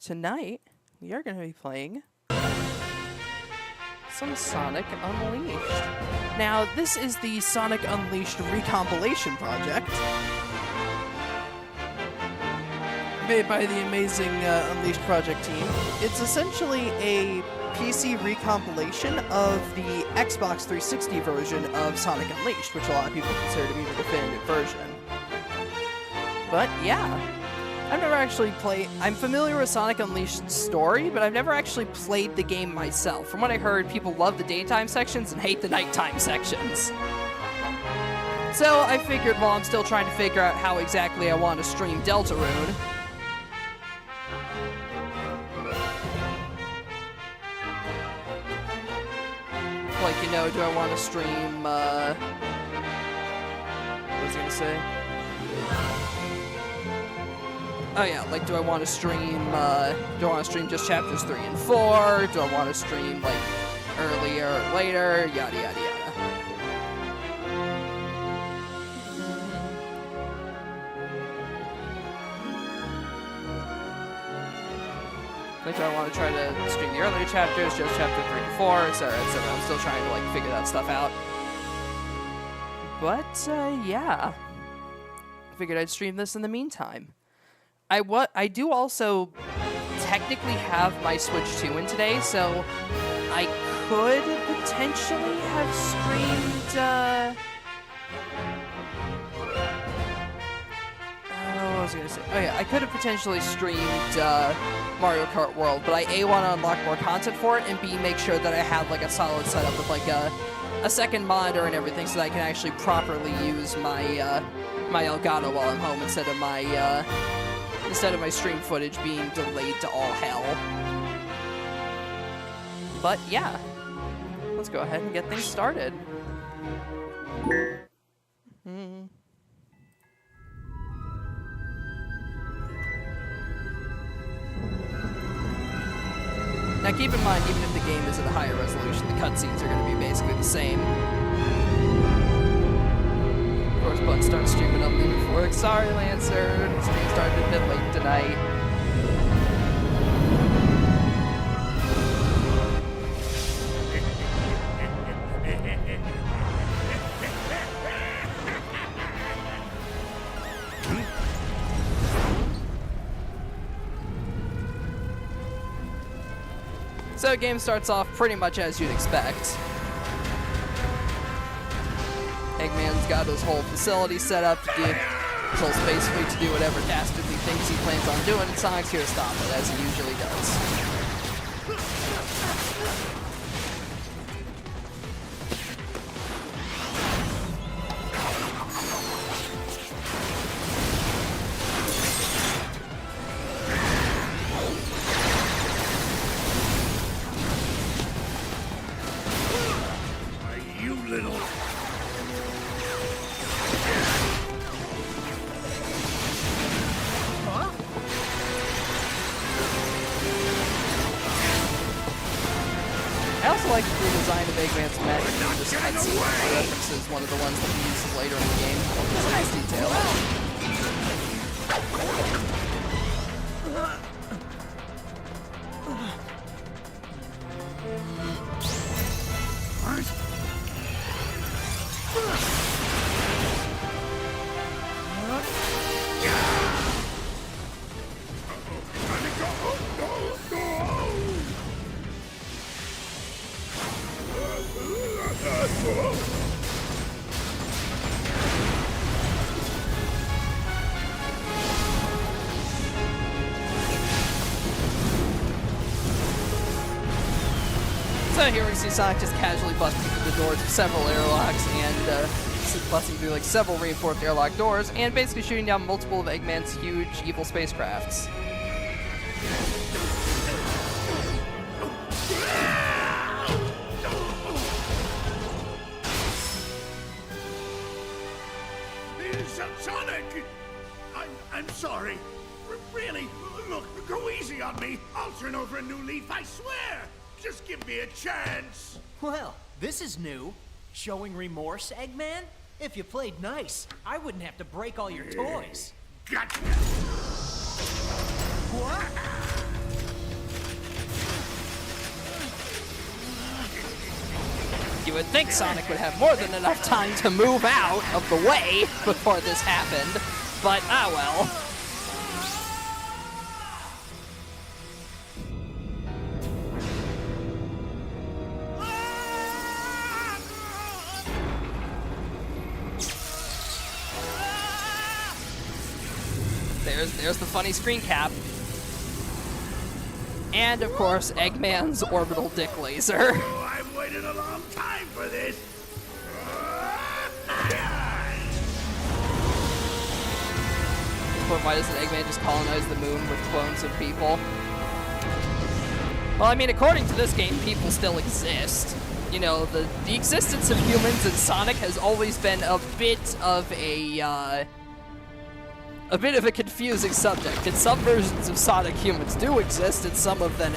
tonight we are going to be playing some Sonic Unleashed. Now, this is the Sonic Unleashed recompilation project made by the amazing Unleashed project team. It's essentially a PC recompilation of the Xbox 360 version of Sonic Unleashed, which a lot of people consider to be the definitive version. But yeah, I've never actually played... I'm familiar with Sonic Unleashed's story, but I've never actually played the game myself. From what I heard, people love the daytime sections and hate the nighttime sections. So I figured while I'm still trying to figure out how exactly I want to stream Deltarune, like, you know, do I want to stream, what was I going to say? Oh yeah, like, do I want to stream just chapters 3 and 4? Do I want to stream, like, earlier or later? Yada, yada, yada. Like, do I want to try to stream the earlier chapters, just chapter 3 and 4, etc., etc. I'm still trying to, like, figure that stuff out. But, yeah. I figured I'd stream this in the meantime. I do also technically have my Switch 2 in today, so I could potentially have streamed, what was I going to say? Oh yeah, I could have potentially streamed Mario Kart World, but I A, want to unlock more content for it, and B, make sure that I have like a solid setup with like a second monitor and everything so that I can actually properly use my my Elgato while I'm home instead of my stream footage being delayed to all hell. But yeah, let's go ahead and get things started. Now keep in mind, even if the game is at a higher resolution, the cutscenes are going to be basically the same. Of course, Bud starts streaming up even before. Like, sorry, Lancer, the stream started a bit late tonight. So the game starts off pretty much as you'd expect. Eggman's got his whole facility set up to do his whole space fleet to do whatever dastardly things he plans on doing, and Sonic's here to stop it, as he usually does. I also like the redesign of Eggman's mech in this cutscene. It references one of the ones that he uses later in the game. It's a nice detail. So here we see Sonic just casually busting through the doors of several airlocks and busting through like several reinforced airlock doors and basically shooting down multiple of Eggman's huge evil spacecrafts. Sonic! I'm sorry. Really, look, go easy on me. I'll turn over a new leaf, I swear. Just give me a chance. Well, this is new. Showing remorse, Eggman? If you played nice, I wouldn't have to break all your toys. Gotcha. What? You would think Sonic would have more than enough time to move out of the way before this happened, but ah well. There's the funny screen cap. And, of course, Eggman's orbital dick laser. Oh, I've waited a long time for this. But why doesn't Eggman just colonize the moon with clones of people? Well, I mean, according to this game, people still exist. You know, the existence of humans in Sonic has always been a bit of a confusing subject. In some versions of Sonic, humans do exist, and some of them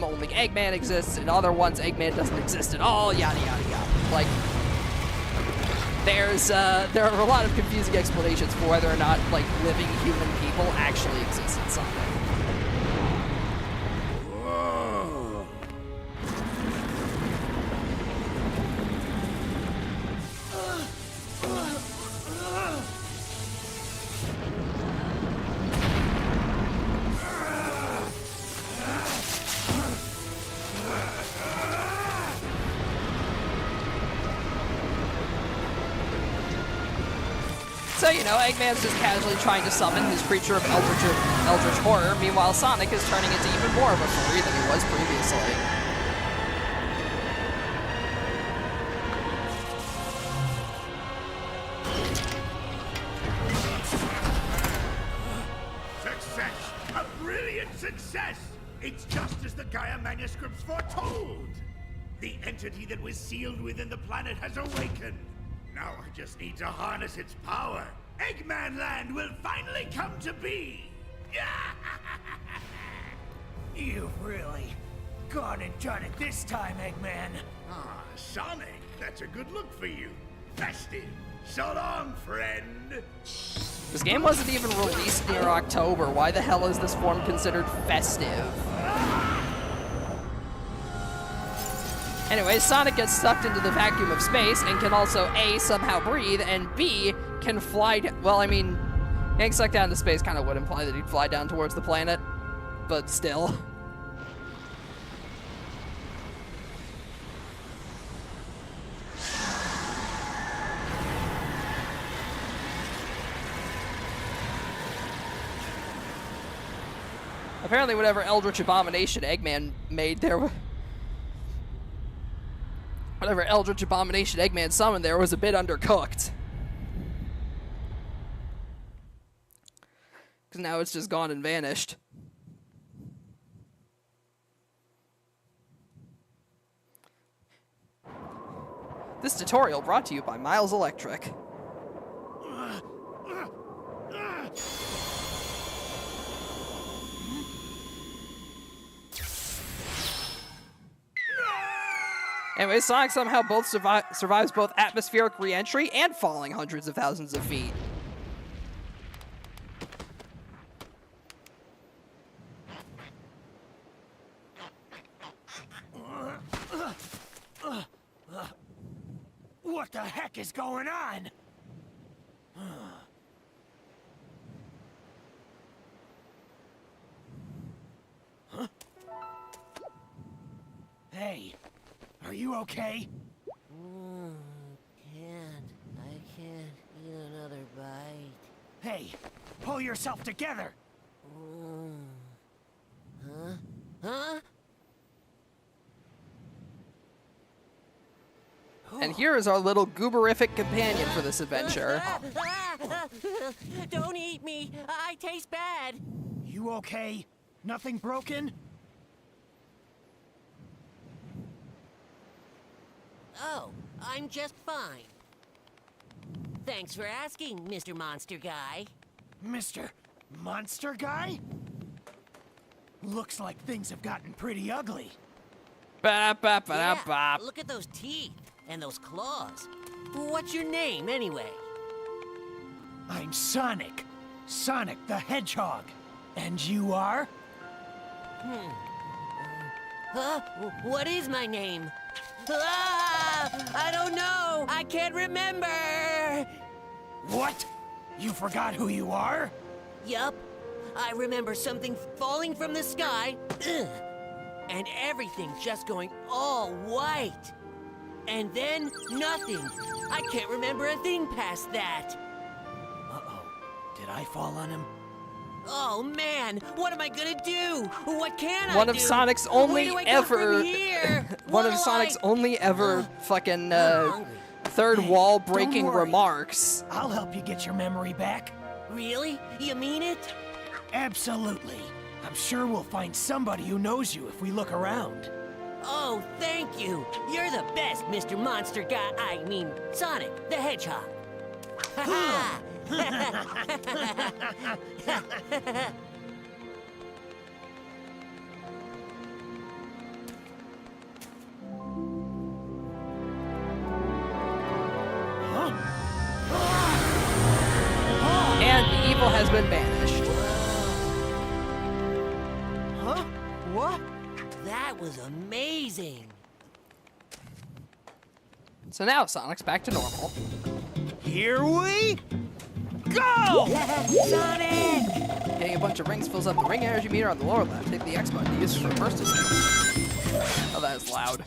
only Eggman exists, and other ones Eggman doesn't exist at all, yada yada yada. Like, there are a lot of confusing explanations for whether or not, like, living human people actually exist in Sonic. So, you know, Eggman's just casually trying to summon his creature of eldritch horror, meanwhile Sonic is turning into even more of a furry than he was previously. Success! A brilliant success! It's just as the Gaia manuscripts foretold! The entity that was sealed within the planet has awakened. Now I just need to harness its power. Eggman Land will finally come to be! You've really gone and done it this time, Eggman. Ah, Sonic, that's a good look for you. Festive. So long, friend. This game wasn't even released near October. Why the hell is this form considered festive? Anyway, Sonic gets sucked into the vacuum of space and can also A, somehow breathe, and B, can fly well, I mean, getting sucked down into space kind of would imply that he'd fly down towards the planet, but still. Apparently whatever Eldritch Abomination Eggman made there... Whatever Eldritch Abomination Eggman summoned there was a bit undercooked. Because now it's just gone and vanished. This tutorial brought to you by Miles Electric. Anyway, Sonic somehow both survives both atmospheric re-entry and falling hundreds of thousands of feet. What the heck is going on? Huh? Hey, are you okay? I can't eat another bite. Hey, pull yourself together. Huh? And here is our little gooberific companion for this adventure. Don't eat me. I taste bad. You okay? Nothing broken? Oh, I'm just fine. Thanks for asking, Mr. Monster Guy. Mr. Monster Guy? Looks like things have gotten pretty ugly. Ba-da-ba-ba-da-ba. Look at those teeth and those claws. What's your name, anyway? I'm Sonic. Sonic the Hedgehog. And you are? Huh? What is my name? I don't know. I can't remember. What? You forgot who you are? Yup. I remember something falling from the sky. Ugh, and everything just going all white. And then nothing. I can't remember a thing past that. Uh-oh. Did I fall on him? Oh man, what am I gonna do? What can I One do? of Sonic's only Where do I go ever from here? one of What'll Sonic's I- only ever fucking I'm hungry. third Hey, wall don't breaking worry. remarks. I'll help you get your memory back. Really? You mean it? Absolutely. I'm sure we'll find somebody who knows you if we look around. Oh, thank you. You're the best, Mr. Monster Guy. I mean, Sonic the Hedgehog. Ha-ha! And the evil has been banished. Huh? What? That was amazing. So now Sonic's back to normal. Here we go! Sonic! Getting a bunch of rings fills up the ring energy meter on the lower left. Hit the X button to use it for burst escape. Oh, that is loud.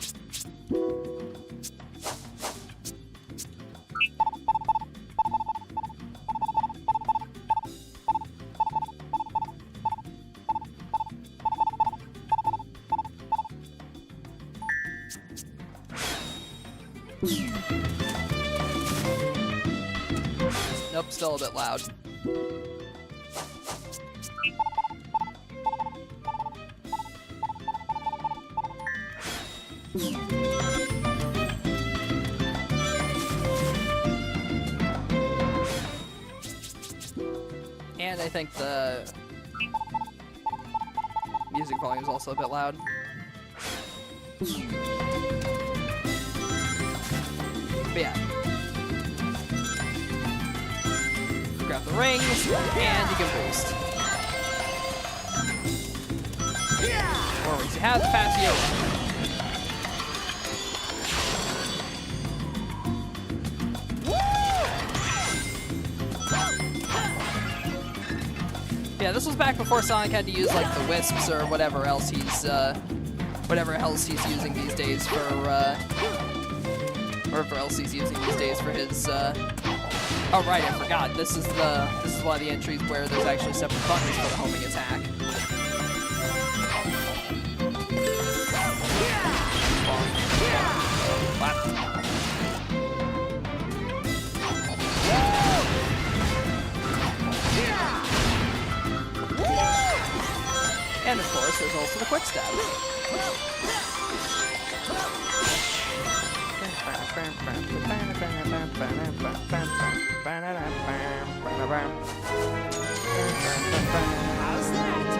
Nope, still a bit loud. And I think the music volume is also a bit loud. But yeah. Grab the rings, and you can boost. More rings you have, the faster you run. Yeah, this was back before Sonic had to use like the wisps or whatever else he's using these days for whatever else he's using these days for his oh right, I forgot. This is one of the entries where there's actually separate buttons for the homing attack. And of course, there's also the quick step. How's that?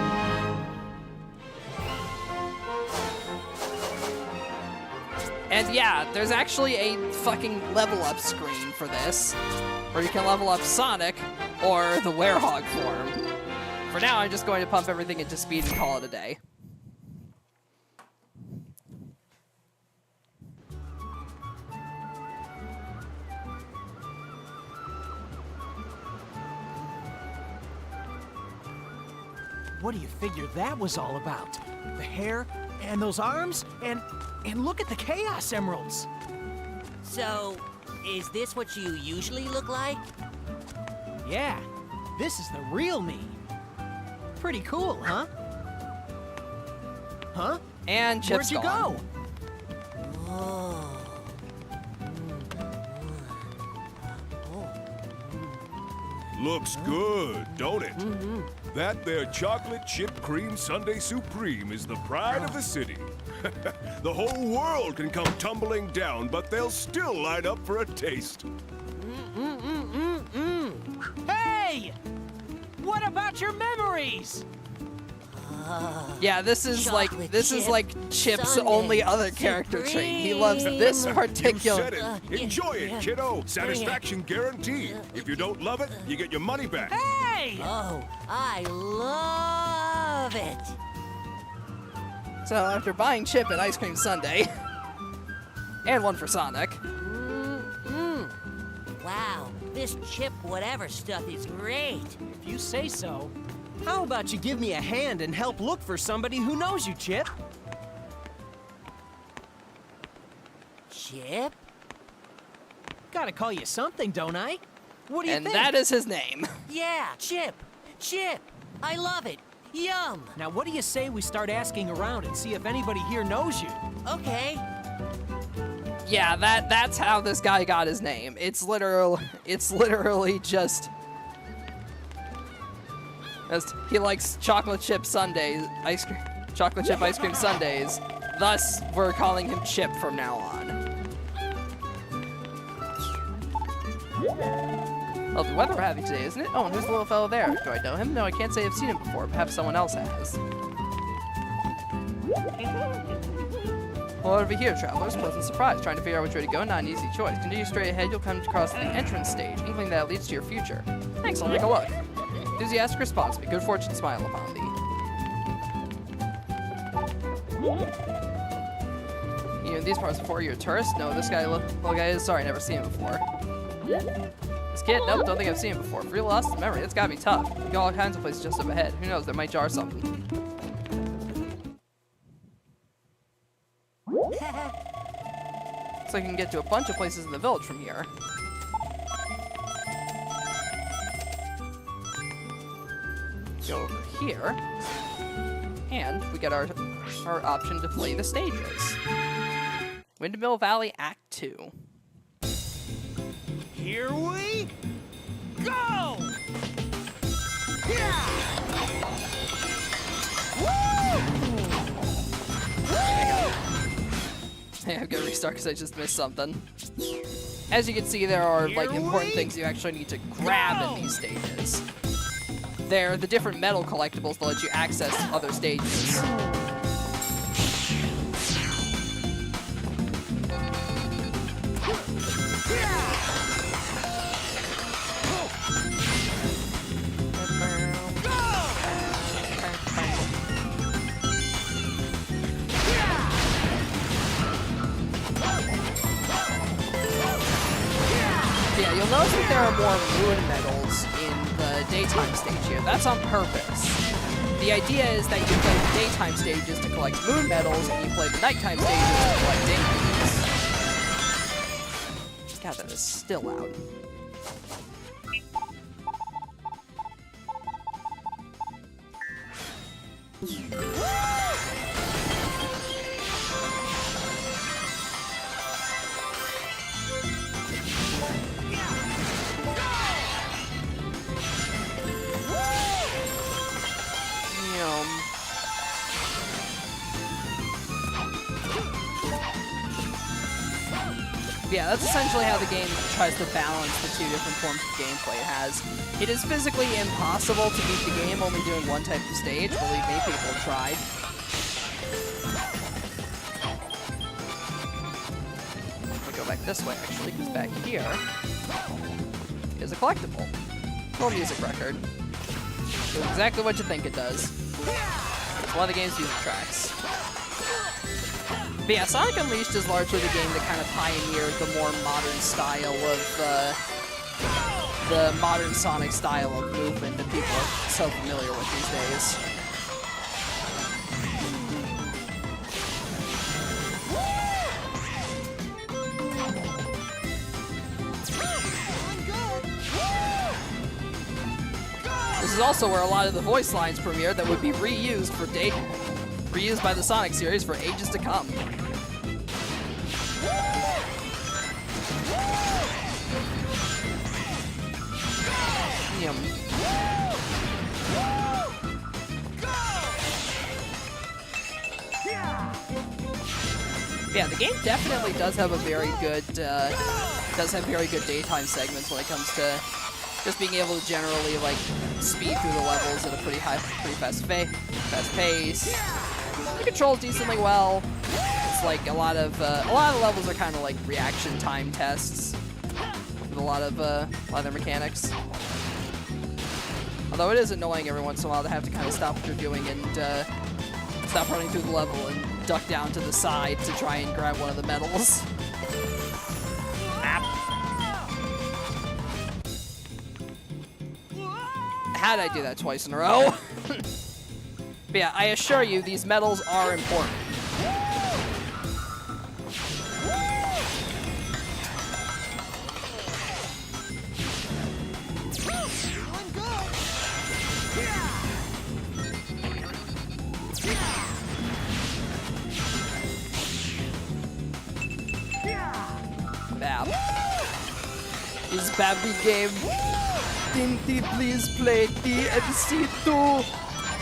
And yeah, there's actually a fucking level up screen for this, where you can level up Sonic or the werewolf form. For now, I'm just going to pump everything into speed and call it a day. What do you figure that was all about? The hair and those arms and look at the Chaos Emeralds. So, is this what you usually look like? Yeah, this is the real me. Pretty cool, huh? Huh? And Chip's Where'd you gone. go? Oh. Looks good, don't it? That there chocolate chip cream sundae supreme is the pride of the city. The whole world can come tumbling down, but they'll still line up for a taste. Hey! What about your memories? Yeah, this is like Chip's Sunday only other character trait. He loves this You particular. said it. Enjoy it, kiddo. Satisfaction guaranteed. If you don't love it, you get your money back. Hey! Oh, I love it. So after buying Chip an ice cream sundae, And one for Sonic. Wow, this chip whatever stuff is great. If you say so. How about you give me a hand and help look for somebody who knows you, Chip? Chip? Gotta call you something, don't I? What do you And think? that is his name. Yeah, Chip. Chip. I love it. Yum. Now, what do you say we start asking around and see if anybody here knows you? Okay. Yeah, that's how this guy got his name. It's literally just he likes chocolate chip sundaes, chocolate chip ice cream sundaes. Thus, we're calling him Chip from now on. Lovely weather we're having today, isn't it? Oh, and who's the little fellow there? Do I know him? No, I can't say I've seen him before. Perhaps someone else has. Well, over here, travelers. Pleasant surprise. Trying to figure out which way to go. Not an easy choice. Continue straight ahead. You'll come across the entrance stage. Inkling that leads to your future. Thanks. I'll take a look. Enthusiastic response. May good fortune smile upon thee. You know, in these parts before, you're a tourist? No, this guy, little guy is. Sorry, never seen him before. This kid? Nope, don't think I've seen him before. If you're lost in memory, it's gotta be tough. You got all kinds of places just up ahead. Who knows? That might jar something. Looks like you can get to a bunch of places in the village from here. Go over here, and we get our option to play the stages. Windmill Valley Act 2. Here we go! Yeah! Hey, I'm gonna restart because I just missed something. As you can see, there are like important things you actually need to grab in these stages. They're the different metal collectibles that let you access other stages. Yeah, you'll notice that there are more moon medals in the daytime stage here. That's on purpose. The idea is that you play the daytime stages to collect moon medals, and you play the nighttime stages to collect day medals. God, that is still loud. Yeah, that's essentially how the game tries to balance the two different forms of gameplay it has. It is physically impossible to beat the game only doing one type of stage. Believe me, people have tried. We go back this way, actually, because back here is a collectible. Full music record. Does exactly what you think it does. It's one of the game's music tracks. But yeah, Sonic Unleashed is largely the game that kind of pioneered the more modern style of, the modern Sonic style of movement that people are so familiar with these days. This is also where a lot of the voice lines premiered that would be reused by the Sonic series for ages to come. Yum. Yeah, the game definitely does have a very good, daytime segments when it comes to just being able to generally like speed through the levels at a pretty fast pace. It controls decently well. It's like a lot of the levels are kind of like reaction time tests with a lot of their mechanics. Although it is annoying every once in a while to have to kind of stop what you're doing and stop running through the level and duck down to the side to try and grab one of the medals. How'd I do that twice in a row? But yeah, I assure you, these medals are important. Bab. Is Babby game. Dinty, please play DMC2.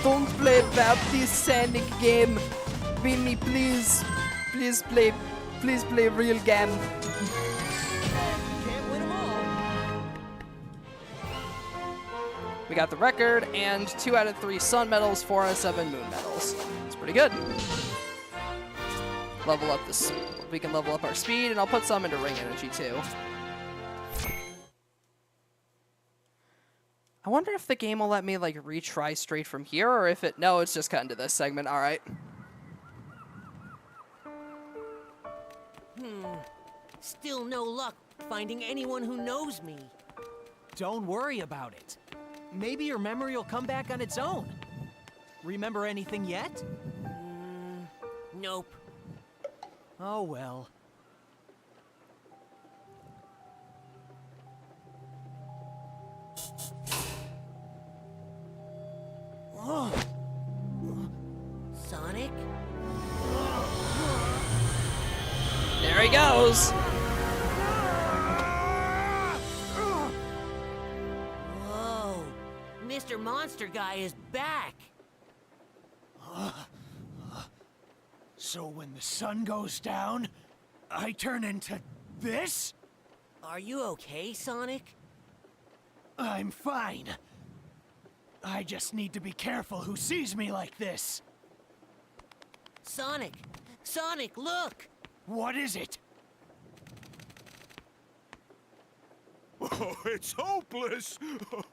Don't play Babby Sonic game. Winnie, please. Please play real game. Can't win 'em all. We got the record and 2 out of 3 sun medals, 4 out of 7 moon medals. It's pretty good. Level up this. We can level up our speed, and I'll put some into ring energy too. I wonder if the game will let me like retry straight from here, or if it. No, it's just cut into this segment. All right. Still no luck finding anyone who knows me. Don't worry about it. Maybe your memory will come back on its own. Remember anything yet? Nope. Oh well. Sonic? There he goes. Whoa. Mr. Monster Guy is back. So when the sun goes down, I turn into this? Are you okay, Sonic? I'm fine. I just need to be careful who sees me like this. Sonic! Sonic, look! What is it? Oh, it's hopeless. The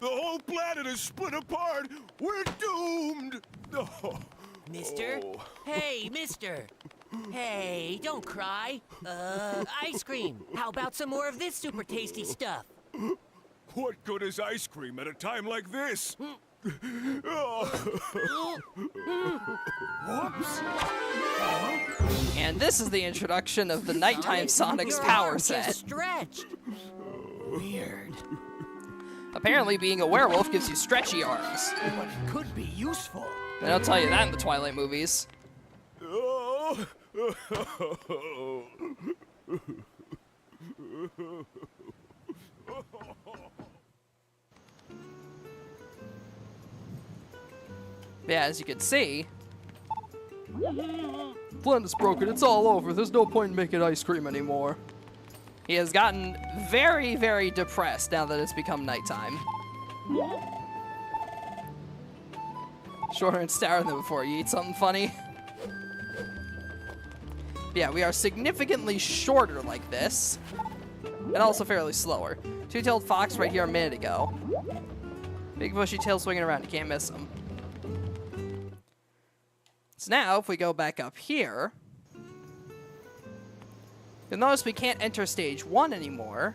whole planet is split apart. We're doomed. Oh. Mister? Oh. Hey, mister! Hey, don't cry. Ice cream. How about some more of this super tasty stuff? What good is ice cream at a time like this? Oh. Whoops. And this is the introduction of the Nighttime Sonic's your power arm set. just stretched. Weird. Apparently, being a werewolf gives you stretchy arms. But it could be useful. They don't tell you that in the Twilight movies. Oh. Yeah, as you can see, Planet's broken. It's all over. There's no point in making ice cream anymore. He has gotten very, very depressed now that it's become nighttime. Shorter and stouter than before. You eat something funny? Yeah, we are significantly shorter like this, and also fairly slower. Two-tailed fox right here a minute ago. Big bushy tail swinging around. You can't miss him. So now, if we go back up here, you'll notice we can't enter stage 1 anymore,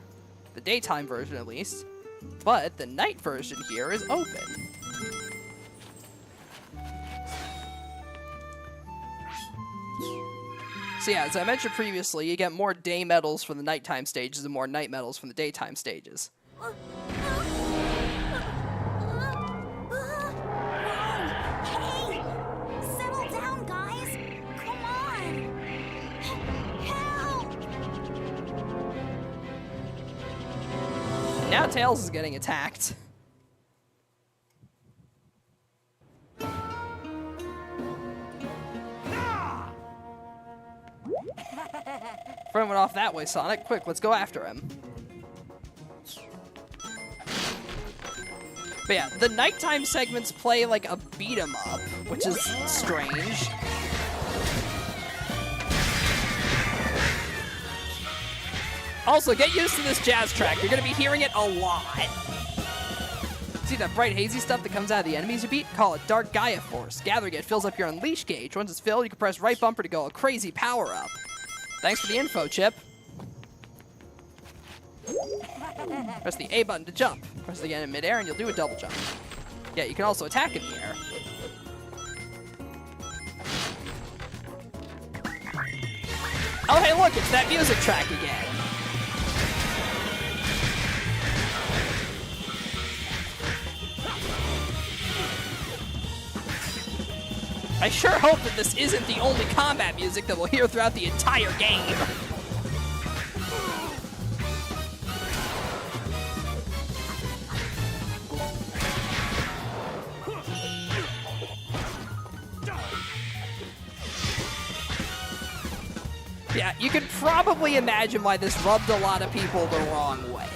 the daytime version at least, but the night version here is open. So yeah, as I mentioned previously, you get more day medals from the nighttime stages and more night medals from the daytime stages. Hey! Settle down, guys! Come on! Help! Now Tails is getting attacked. Friend went off that way, Sonic. Quick, let's go after him. But yeah, the nighttime segments play like a beat 'em up, which is strange. Also, get used to this jazz track. You're gonna be hearing it a lot. See that bright hazy stuff that comes out of the enemies you beat? Call it Dark Gaia Force. Gathering it fills up your Unleash gauge. Once it's filled, you can press right bumper to go a crazy power-up. Thanks for the info, Chip. Press the A button to jump. Press it again in midair and you'll do a double jump. Yeah, you can also attack in the air. Oh, hey, look, it's that music track again. I sure hope that this isn't the only combat music that we'll hear throughout the entire game. Yeah, you can probably imagine why this rubbed a lot of people the wrong way.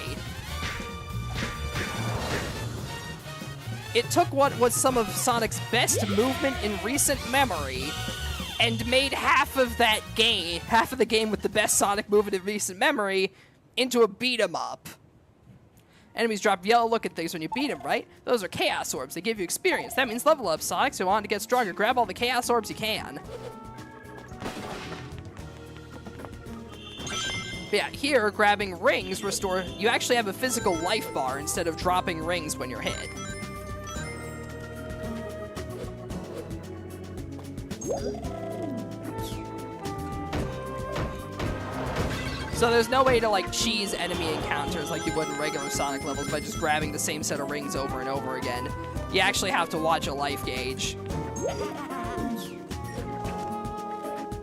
It took what was some of Sonic's best movement in recent memory and made half of the game with the best Sonic movement in recent memory, into a beat-em-up. Enemies drop yellow-looking things when you beat them, right? Those are Chaos Orbs. They give you experience. That means level up, Sonic, so you want to get stronger. Grab all the Chaos Orbs you can. But yeah, here, grabbing rings restore... You actually have a physical life bar instead of dropping rings when you're hit. So there's no way to, like, cheese enemy encounters like you would in regular Sonic levels by just grabbing the same set of rings over and over again. You actually have to watch a life gauge.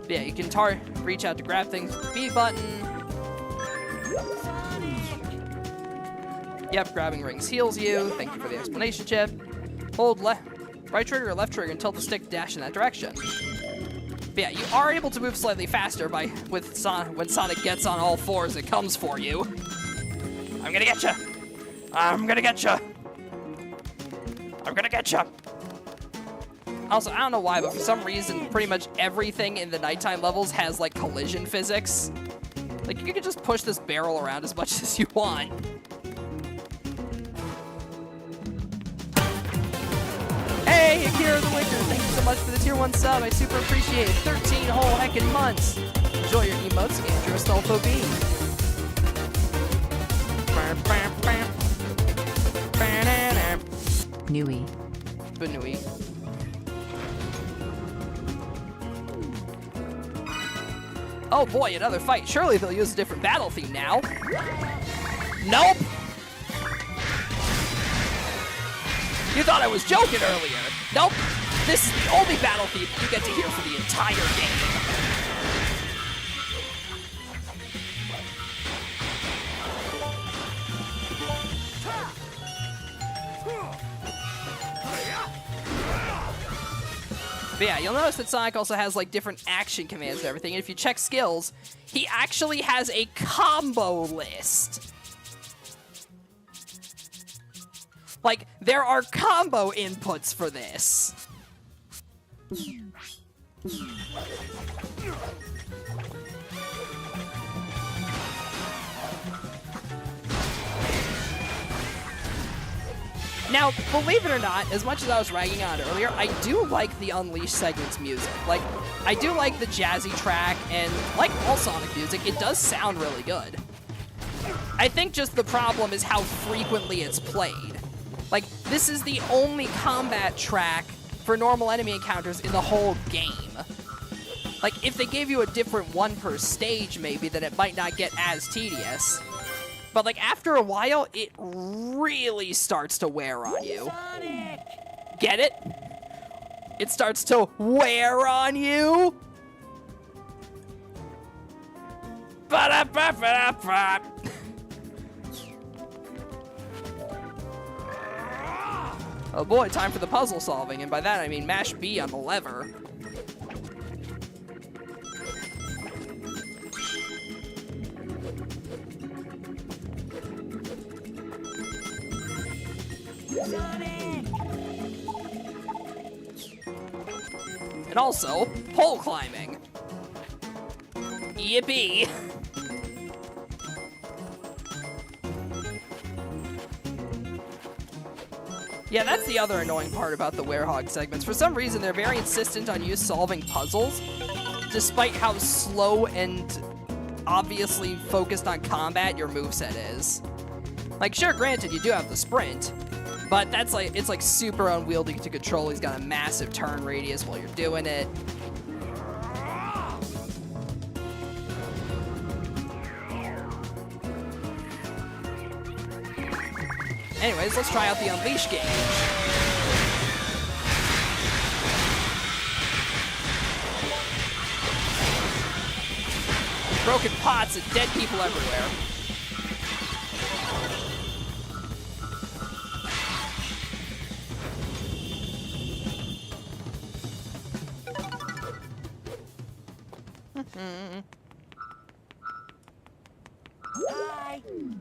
But yeah, you can reach out to grab things with the B button. Yep, grabbing rings heals you. Thank you for the explanation, Chip. Hold right trigger or left trigger and tilt the stick to dash in that direction. But yeah, you are able to move slightly faster when Sonic gets on all fours and comes for you. I'm gonna get you. I'm gonna get you. I'm gonna get you. Also, I don't know why, but for some reason, pretty much everything in the nighttime levels has, like, collision physics. Like, you can just push this barrel around as much as you want. Hey, Akira the Wicker, thank you so much for the tier 1 sub. I super appreciate it. 13 whole heckin' months. Enjoy your emotes, Andrew Astolfo B. Nui. Benui. Oh boy, another fight. Surely they'll use a different battle theme now. Nope! You thought I was joking earlier. Nope. This is the only battle theme you get to hear for the entire game. But yeah, you'll notice that Sonic also has, like, different action commands and everything, and if you check skills, he actually has a combo list. Like, there are combo inputs for this. Now, believe it or not, as much as I was ragging on it earlier, I do like the Unleash segment's music. Like, I do like the jazzy track, and like all Sonic music, it does sound really good. I think just the problem is how frequently it's played. Like, this is the only combat track for normal enemy encounters in the whole game. Like, if they gave you a different one per stage, maybe, then it might not get as tedious. But, like, after a while, it really starts to wear on you. Sonic! Get it? It starts to wear on you? Ba-da-ba-ba-da-ba. Oh boy, time for the puzzle solving, and by that I mean mash B on the lever. Sonic! And also, pole climbing. Yippee! Yeah, that's the other annoying part about the werehog segments. For some reason, they're very insistent on you solving puzzles, despite how slow and obviously focused on combat your moveset is. Like, sure, granted, you do have the sprint, but that's like, it's like super unwieldy to control. He's got a massive turn radius while you're doing it. Anyways, let's try out the Unleash game. Broken pots and dead people everywhere.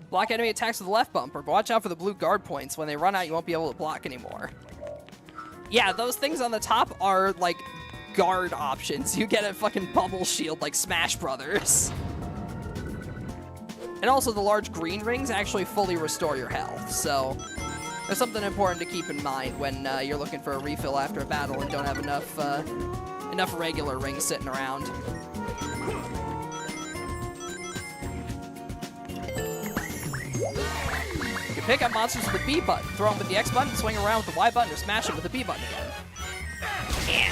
Block enemy attacks with the left bumper, but watch out for the blue guard points. When they run out, you won't be able to block anymore. Yeah, those things on the top are, like, guard options. You get a fucking bubble shield like Smash Brothers. And also, the large green rings actually fully restore your health, so there's something important to keep in mind when you're looking for a refill after a battle and don't have enough regular rings sitting around. You can pick up monsters with the B button, throw them with the X button, swing around with the Y button, or smash them with the B button again. Yeah.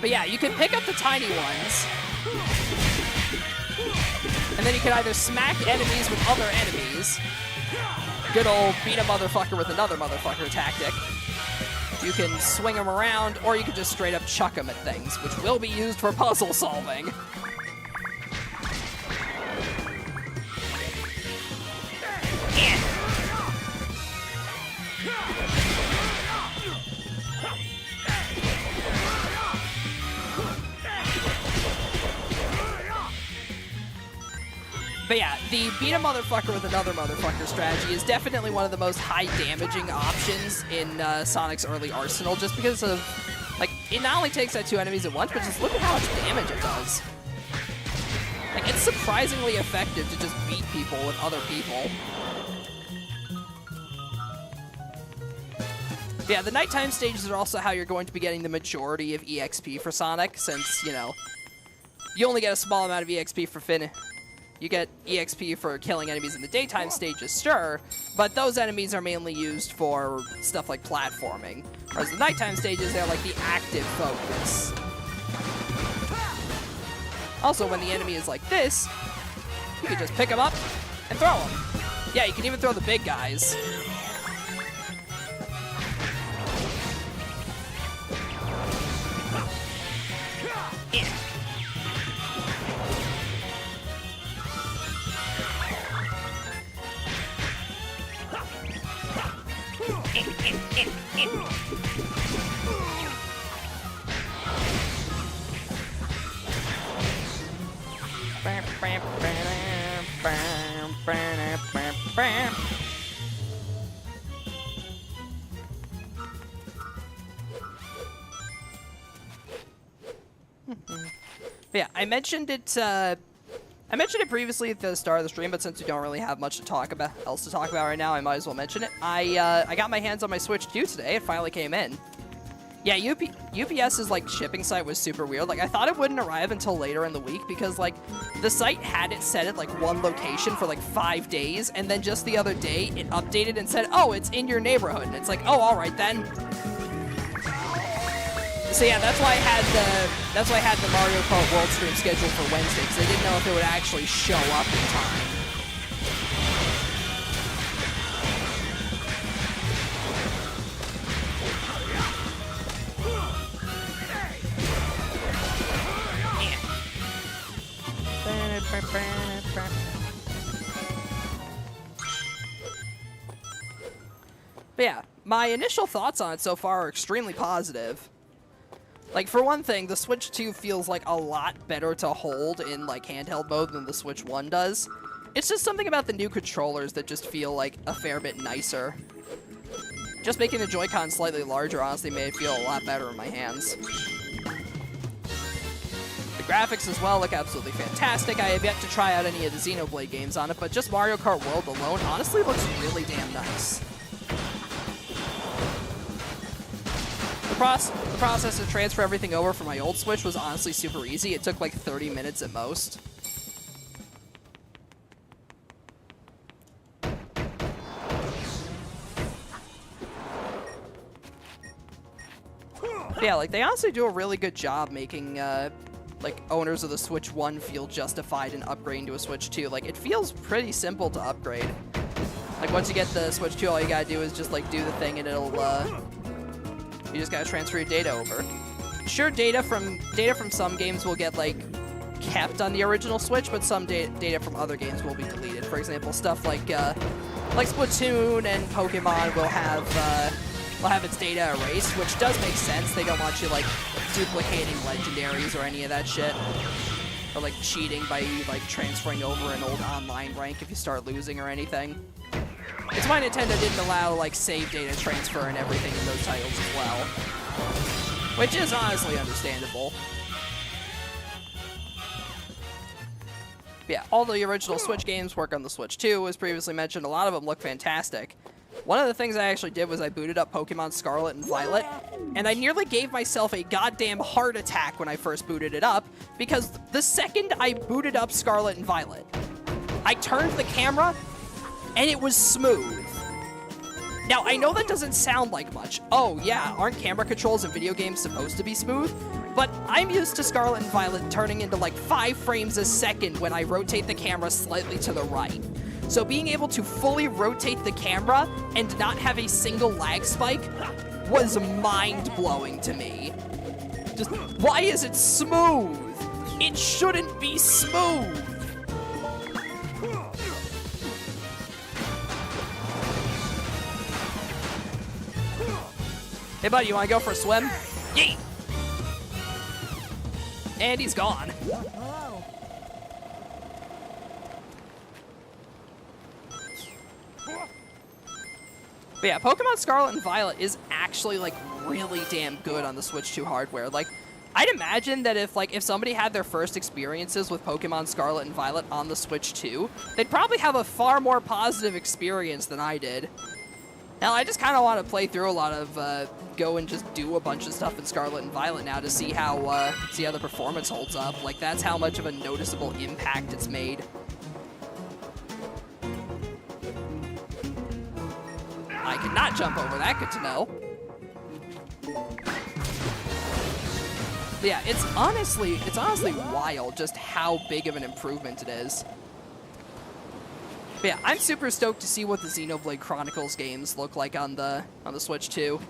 But yeah, you can pick up the tiny ones, and then you can either smack enemies with other enemies, good old beat a motherfucker with another motherfucker tactic. You can swing them around, or you can just straight up chuck them at things, which will be used for puzzle solving. But yeah, the beat a motherfucker with another motherfucker strategy is definitely one of the most high damaging options in Sonic's early arsenal, just because of, like, it not only takes out 2 enemies at once, but just look at how much damage it does. Like, it's surprisingly effective to just beat people with other people. But yeah, the nighttime stages are also how you're going to be getting the majority of EXP for Sonic, since, you know, you only get a small amount of EXP for Finn. You get EXP for killing enemies in the daytime stages, sure, but those enemies are mainly used for stuff like platforming. Whereas the nighttime stages, they're like the active focus. Also, when the enemy is like this, you can just pick them up and throw them. Yeah, you can even throw the big guys. But yeah, I mentioned it previously at the start of the stream, but since we don't really have much to talk about right now, I might as well mention it. I got my hands on my Switch 2 today. It finally came in. Yeah, UPS's like shipping site was super weird. Like, I thought it wouldn't arrive until later in the week because like the site had it set at like one location for like 5 days, and then just the other day it updated and said, "Oh, it's in your neighborhood." And it's like, "Oh, all right then." So yeah, that's why I had the Mario Kart World stream scheduled for Wednesday, because I didn't know if it would actually show up in time. But yeah, my initial thoughts on it so far are extremely positive. Like, for one thing, the Switch 2 feels like a lot better to hold in like handheld mode than the Switch 1 does. It's just something about the new controllers that just feel like a fair bit nicer. Just making the Joy-Con slightly larger honestly made it feel a lot better in my hands. The Graphics as well look absolutely fantastic. I have yet to try out any of the Xenoblade games on it, but just Mario Kart World alone honestly looks really damn nice. The process to transfer everything over from my old Switch was honestly super easy. It took like 30 minutes at most. But yeah, like they honestly do a really good job making like owners of the Switch 1 feel justified in upgrading to a Switch 2. Like it feels pretty simple to upgrade. Like once you get the Switch 2, all you gotta do is just like do the thing and it'll you just gotta transfer your data over. Sure, data from some games will get like kept on the original Switch, but some data from other games will be deleted. For example, stuff like Splatoon and Pokemon will have its data erased, which does make sense. They don't want you like duplicating legendaries or any of that shit, or like cheating by like transferring over an old online rank if you start losing or anything. It's why Nintendo didn't allow like save data transfer and everything in those titles as well, which is honestly understandable. Yeah, all the original Switch games work on the Switch 2, as previously mentioned. A lot of them look fantastic. One of the things I actually did was I booted up Pokemon Scarlet and Violet, and I nearly gave myself a goddamn heart attack when I first booted it up, because the second I booted up Scarlet and Violet, I turned the camera, and it was smooth. Now, I know that doesn't sound like much. Oh, yeah, aren't camera controls in video games supposed to be smooth? But I'm used to Scarlet and Violet turning into like 5 frames a second when I rotate the camera slightly to the right. So being able to fully rotate the camera and not have a single lag spike was mind-blowing to me. Just, why is it smooth? It shouldn't be smooth! Hey buddy, you wanna go for a swim? Yeet! And he's gone. But yeah, Pokemon Scarlet and Violet is actually like really damn good on the Switch 2 hardware. Like, I'd imagine that if somebody had their first experiences with Pokemon Scarlet and Violet on the Switch 2, they'd probably have a far more positive experience than I did. Now, I just kind of want to play through a lot of, go and just do a bunch of stuff in Scarlet and Violet now to see how the performance holds up. Like, that's how much of a noticeable impact it's made. I could not jump over that, good to know. But yeah, it's honestly wild just how big of an improvement it is. But yeah, I'm super stoked to see what the Xenoblade Chronicles games look like on the Switch 2.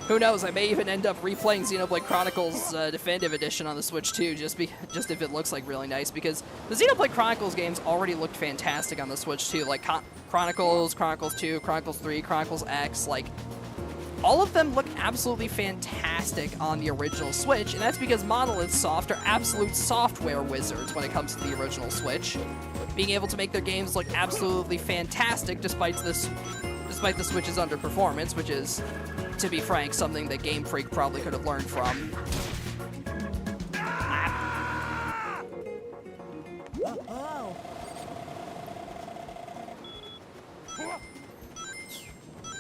Who knows, I may even end up replaying Xenoblade Chronicles Definitive Edition on the Switch 2 just if it looks like really nice, because the Xenoblade Chronicles games already looked fantastic on the Switch 2, like Chronicles, Chronicles 2, Chronicles 3, Chronicles X, like all of them look absolutely fantastic on the original Switch, and that's because Monolith Soft are absolute software wizards when it comes to the original Switch, being able to make their games look absolutely fantastic despite the Switch's underperformance, which is, to be frank, something that Game Freak probably could have learned from.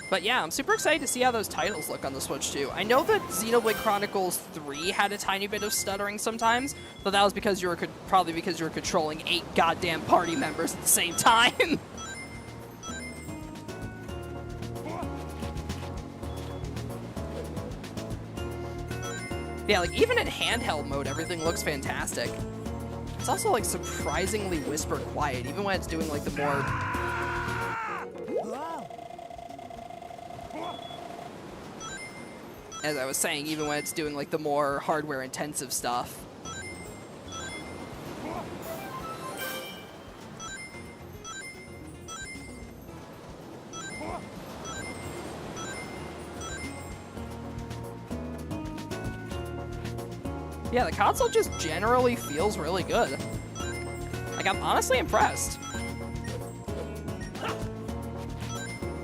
But yeah, I'm super excited to see how those titles look on the Switch 2. I know that Xenoblade Chronicles 3 had a tiny bit of stuttering sometimes, but that was because probably because you were controlling 8 goddamn party members at the same time. Yeah, like even in handheld mode, everything looks fantastic. It's also like surprisingly whisper quiet, even when it's doing like the more... As I was saying, even when it's doing like the more hardware-intensive stuff. Yeah, the console just generally feels really good. Like, I'm honestly impressed.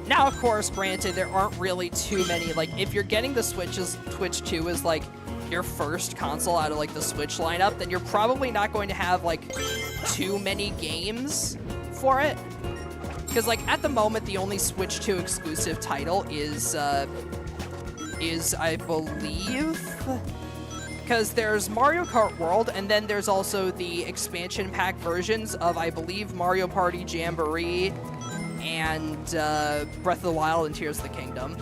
Now, of course, granted, there aren't really too many, like, if you're getting the Switch 2 as, like, your first console out of like the Switch lineup, then you're probably not going to have like too many games for it. Because like at the moment, the only Switch 2 exclusive title is I believe, because there's Mario Kart World, and then there's also the expansion pack versions of, I believe, Mario Party Jamboree and Breath of the Wild and Tears of the Kingdom.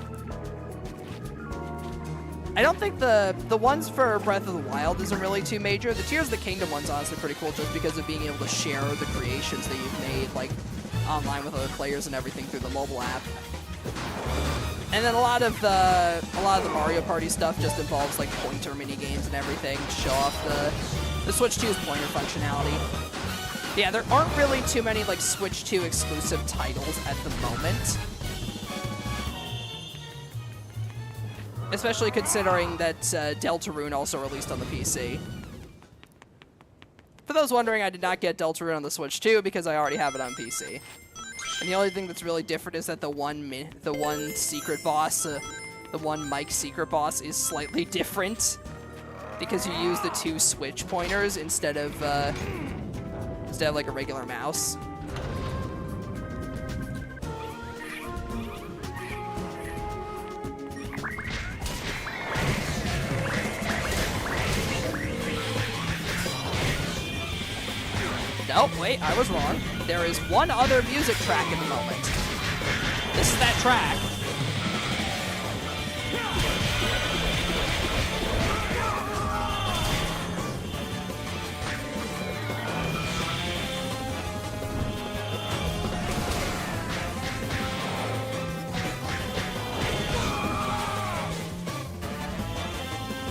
I don't think the ones for Breath of the Wild isn't really too major. The Tears of the Kingdom one's honestly pretty cool just because of being able to share the creations that you've made, like, online with other players and everything through the mobile app. And then a lot of the Mario Party stuff just involves like pointer mini games and everything to show off the Switch 2's pointer functionality. But yeah, there aren't really too many like Switch 2 exclusive titles at the moment. Especially considering that Deltarune also released on the PC. For those wondering, I did not get Deltarune on the Switch 2 because I already have it on PC. And the only thing that's really different is that the one secret boss, the one Mike secret boss, is slightly different because you use the 2 Switch pointers instead of like a regular mouse. Oh, wait, I was wrong. There is one other music track at the moment. This is that track.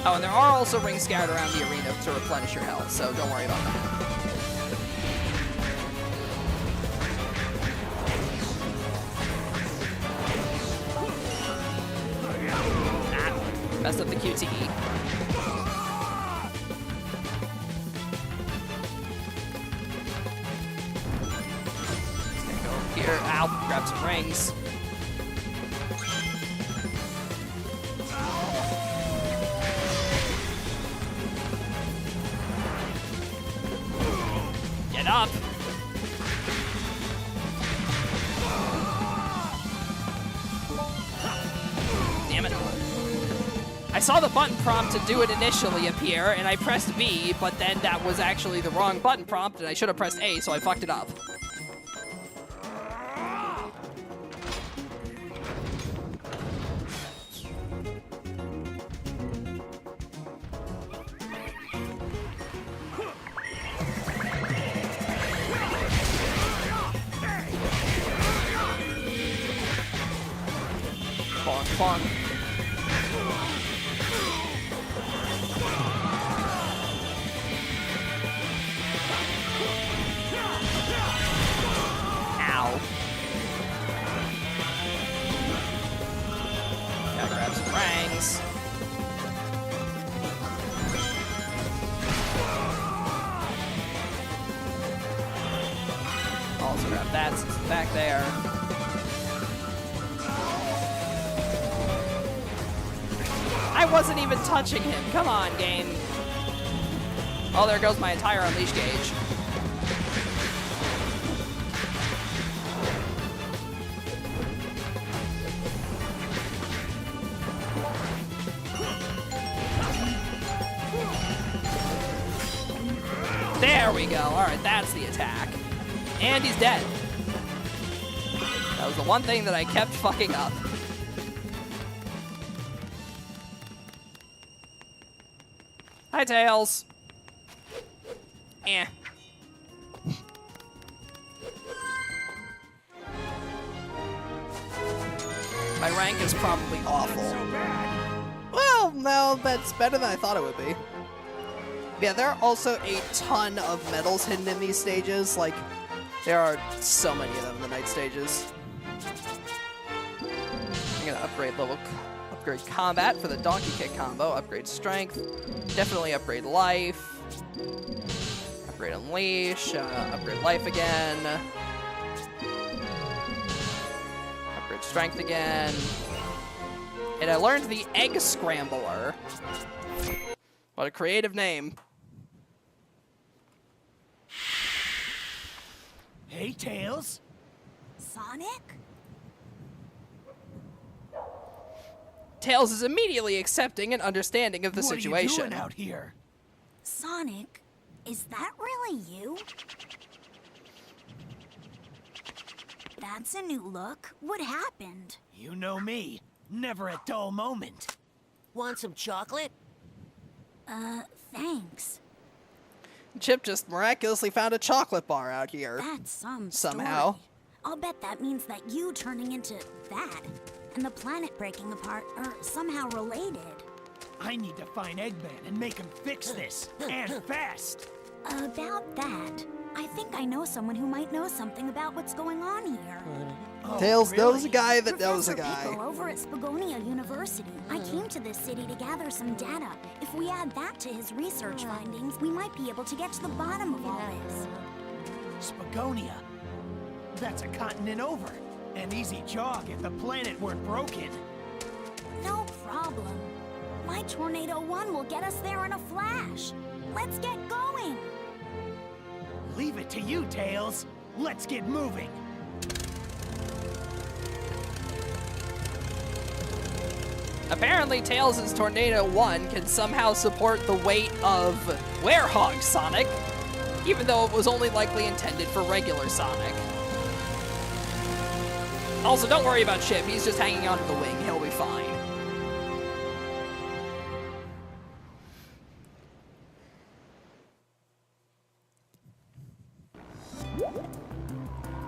Oh, and there are also rings scattered around the arena to replenish your health, so don't worry about that. Messed up the QTE. Just gonna go over here. Ow, grab some rings. Get up. Damn it. I saw the button prompt to do it initially appear, and I pressed B, but then that was actually the wrong button prompt, and I should have pressed A, so I fucked it up. Bonk, bonk. Ow. Gotta grab some rangs. Also grab that since it's back there. I wasn't even touching him. Come on, game. Oh, there goes my entire unleash gauge. There we go. All right, that's the attack. And he's dead. That was the one thing that I kept fucking up. Hi, Tails. Eh. My rank is probably awful. Well, no, that's better than I thought it would be. Yeah, there are also a ton of medals hidden in these stages. Like, there are so many of them in the night stages. I'm gonna upgrade combat for the donkey kick combo, upgrade strength, definitely upgrade life, upgrade unleash, upgrade life again, upgrade strength again, and I learned the egg scrambler. What a creative name. Hey, Tails. Sonic? Tails is immediately accepting and understanding of the What situation. are you doing out here? Sonic, is that really you? That's a new look. What happened? You know me. Never a dull moment. Want some chocolate? Thanks. Chip just miraculously found a chocolate bar out here. That's some Somehow. story. I'll bet that means that you turning into that and the planet breaking apart are somehow related. I need to find Eggman and make him fix this. And fast. About that, I think I know someone who might know something about what's going on here. Oh, Tails knows a really? guy that knows a Professor guy. Pickle over at Spagonia University. I came to this city to gather some data. If we add that to his research findings, we might be able to get to the bottom of all this. Spagonia. That's a continent over. An easy jog if the planet weren't broken. No problem. My Tornado 1 will get us there in a flash. Let's get going. Leave it to you, Tails. Let's get moving. Apparently, Tails' Tornado 1 can somehow support the weight of Werehog Sonic, even though it was only likely intended for regular Sonic. Also, don't worry about Chip. He's just hanging onto the wing. He'll be fine.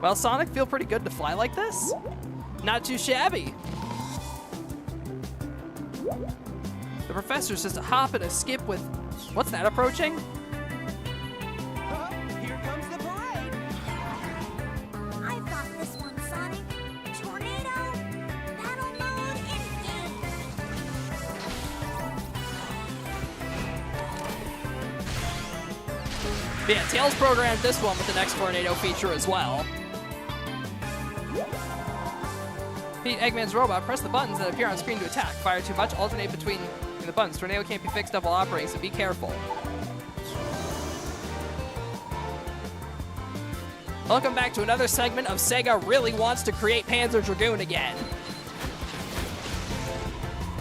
Well, Sonic feel pretty good to fly like this? Not too shabby. The professor's just a hop and a skip with... What's that approaching? Here comes the parade. I've got this one, Sonic. Tornado, battle mode engaged. But yeah, Tails programmed this one with the next Tornado feature as well. Beat Eggman's robot, press the buttons that appear on screen to attack. Fire too much, alternate between the buttons. Tornado can't be fixed up while operating, so be careful. Welcome back to another segment of Sega Really Wants to Create Panzer Dragoon again.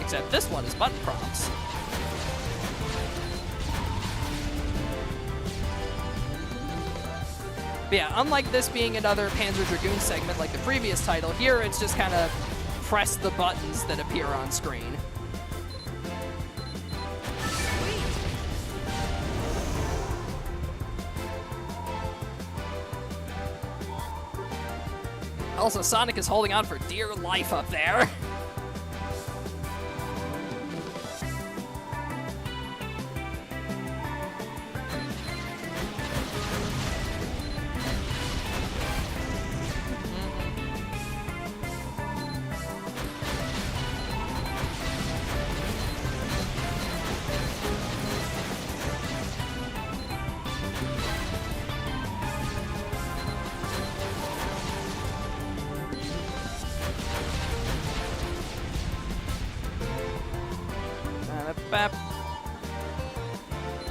Except this one is button prompts. But yeah, unlike this being another Panzer Dragoon segment like the previous title, here it's just kind of press the buttons that appear on screen. Also, Sonic is holding on for dear life up there.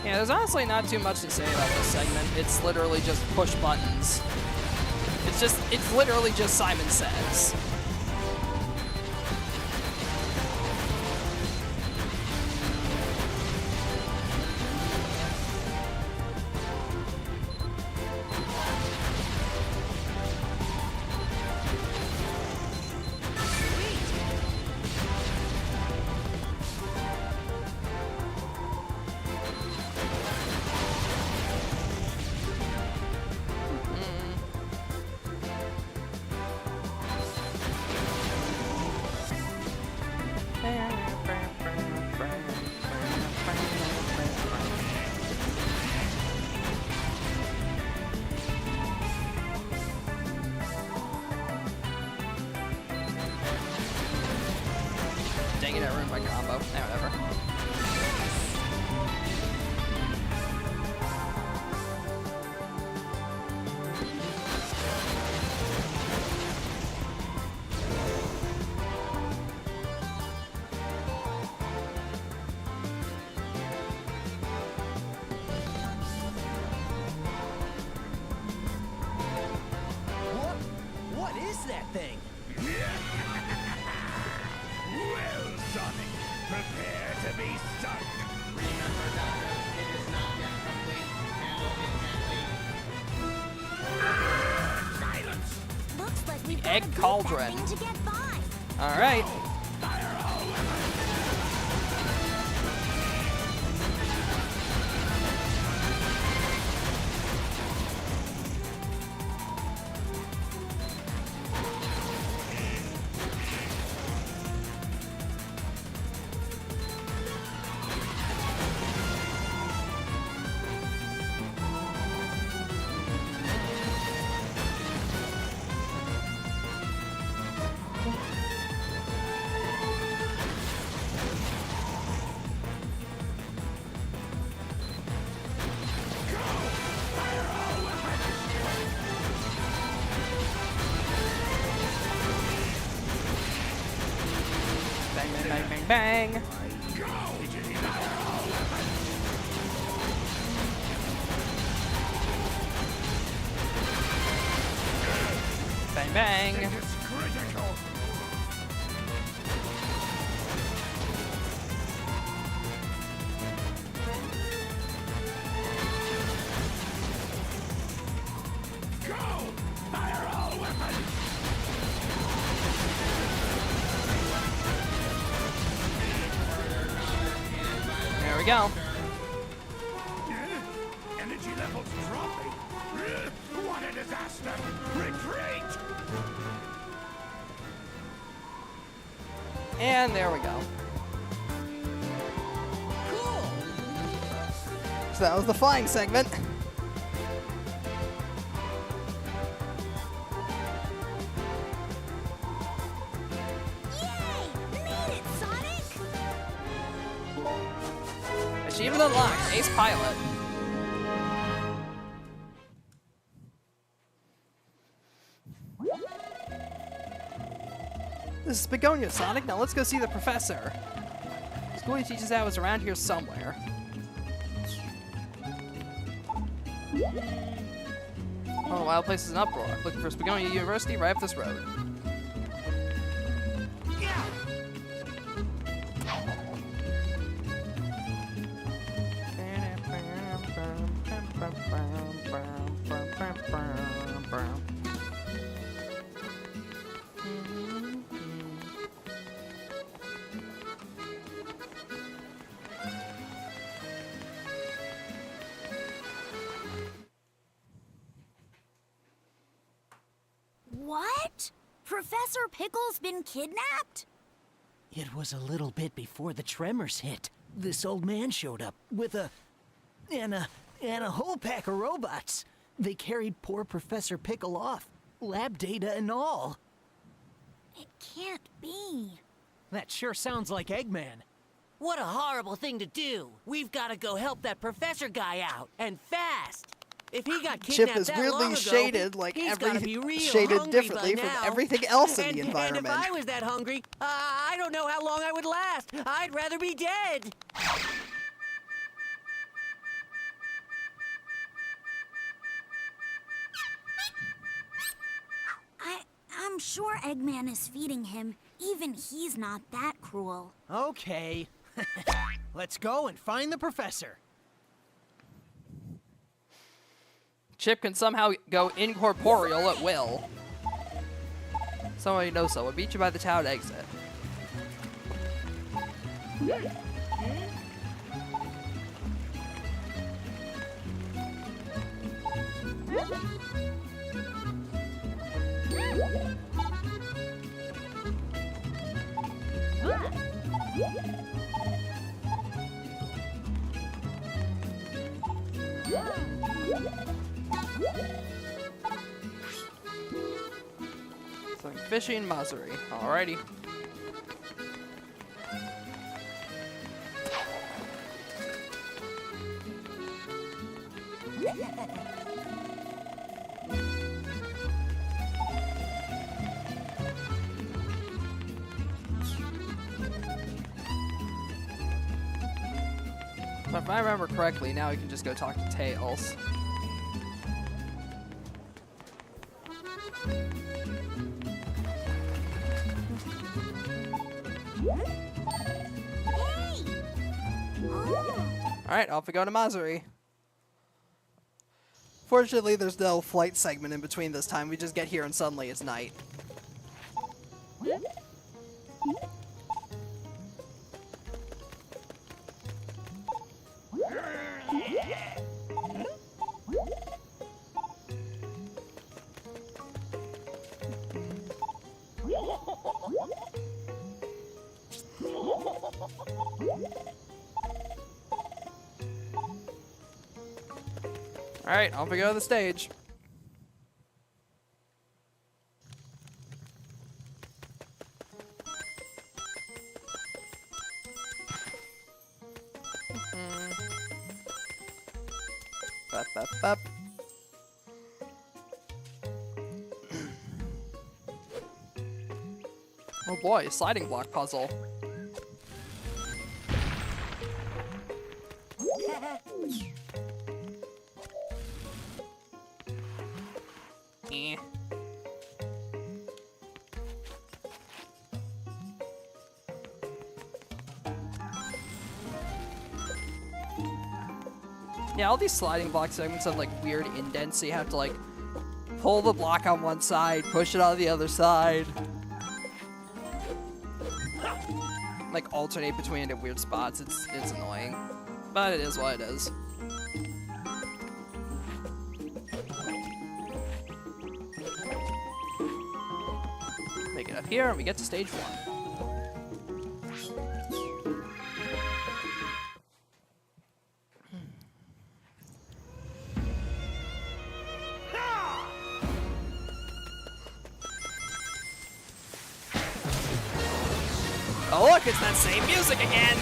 Yeah, there's honestly not too much to say about this segment. It's literally just push buttons. It's literally just Simon Says. Dang it, I ruined my combo. Nah, whatever. egg gotta beat cauldron. that thing to get by. All right. Bang, bang, bang, bang, bang. Bang, bang. It's critical. Go! Fire all weapons! There we go. Energy levels dropping. What a disaster! Retreat! And there we go. Cool. So that was the flying segment. Yay! Made it, Sonic! Achievement unlocked. Ace Pilot. This is Begonia, Sonic. Now let's go see the professor. School he teaches at was around here somewhere. Oh, the wild place is in uproar. Looking for Begonia University right up this road. What? Professor Pickle's been kidnapped? It was a little bit before the tremors hit. This old man showed up with a whole pack of robots. They carried poor Professor Pickle off, lab data and all. It can't be. That sure sounds like Eggman. What a horrible thing to do. We've got to go help that professor guy out, and fast. If he got kidnapped Chip is that weirdly long ago, shaded, like he's gotta be real shaded hungry differently by from now. everything else in the And environment. if I was that hungry, I don't know how long I would last. I'd rather be dead. I'm sure Eggman is feeding him. Even he's not that cruel. Okay. Let's go and find the professor. Chip can somehow go incorporeal at will. Somebody knows someone. Beat you by the town exit. Something fishy in Masuri. Alrighty. So if I remember correctly, now we can just go talk to Tails. Hey! Oh. Alright, off we go to Masuri. Fortunately, there's no flight segment in between this time. We just get here and suddenly it's night. Alright, off we go to the stage. Bop, bop, bop. Oh boy, sliding block puzzle. Eh. Yeah, all these sliding block segments have like weird indents, so you have to like pull the block on one side, push it on the other side. Like alternate between it at weird spots. It's annoying. But it is what it is. Make it up here and we get to stage 1. Oh look, it's that same music again!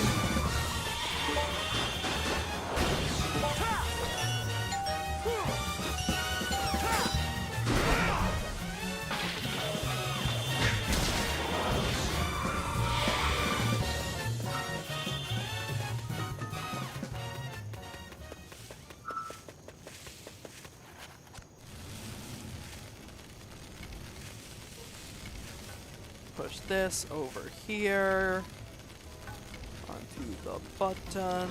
Push this over here onto the button.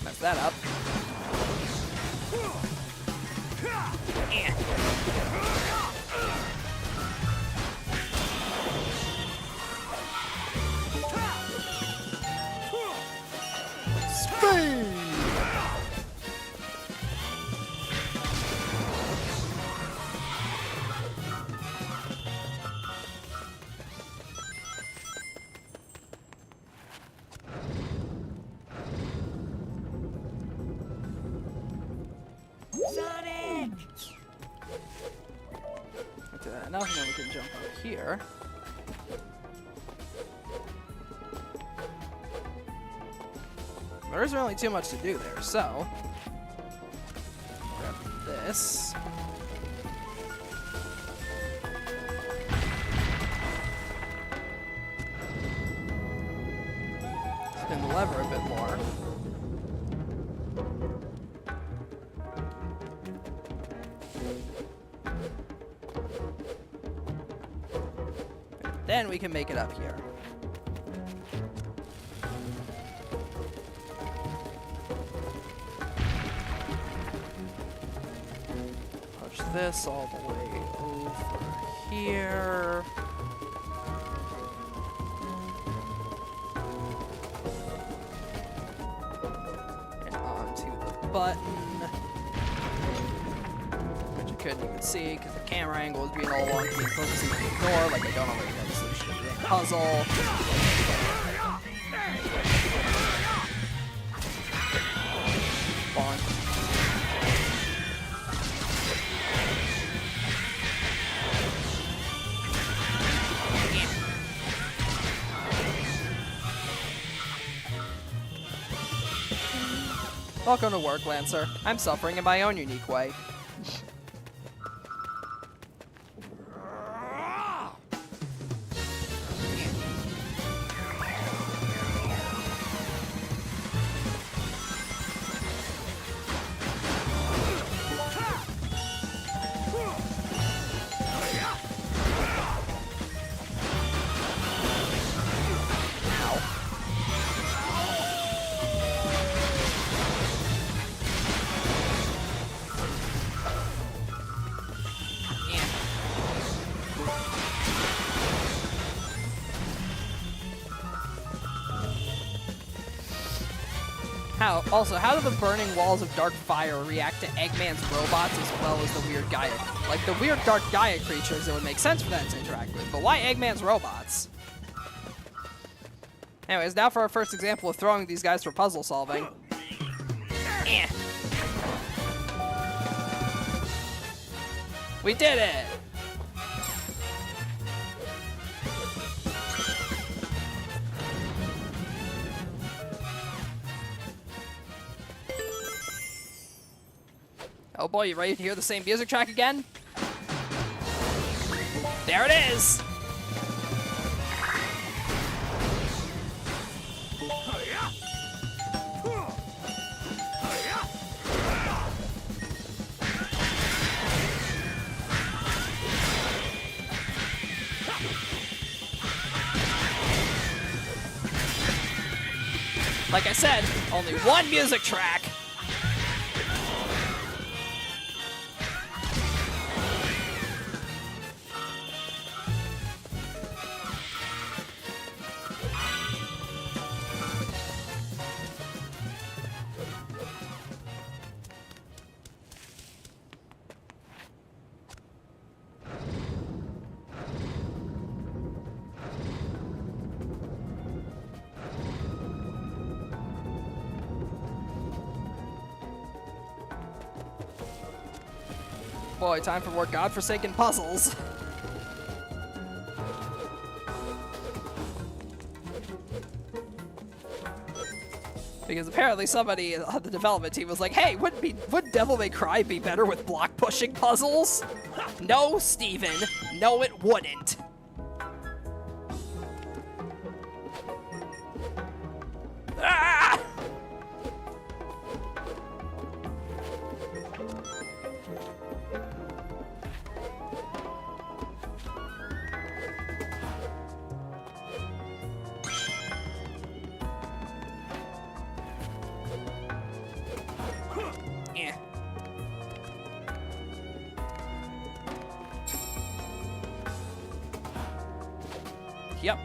Mess that up. Sonic! Do that enough, and then we can jump up here. There isn't really too much to do there, so grab this. Spin the lever a bit more. Then we can make it up here. Push this all the way over here. And onto the button. Which you couldn't even see because the camera angle was being all wonky and focusing to ignore, like I don't already know the solution to the puzzle. Bonk. Welcome to work, Lancer. I'm suffering in my own unique way. How do the burning walls of dark fire react to Eggman's robots as well as the weird Gaia? Like, the weird dark Gaia creatures, it would make sense for that to interact with, but why Eggman's robots? Anyways, now for our first example of throwing these guys for puzzle solving. Eh. We did it! Oh boy, you ready to hear the same music track again? There it is! Like I said, only one music track. Boy, time for more godforsaken puzzles. Because apparently somebody on the development team was like, hey, would Devil May Cry be better with block pushing puzzles? No, Steven. No, it wouldn't. Ah! Eh. Yep.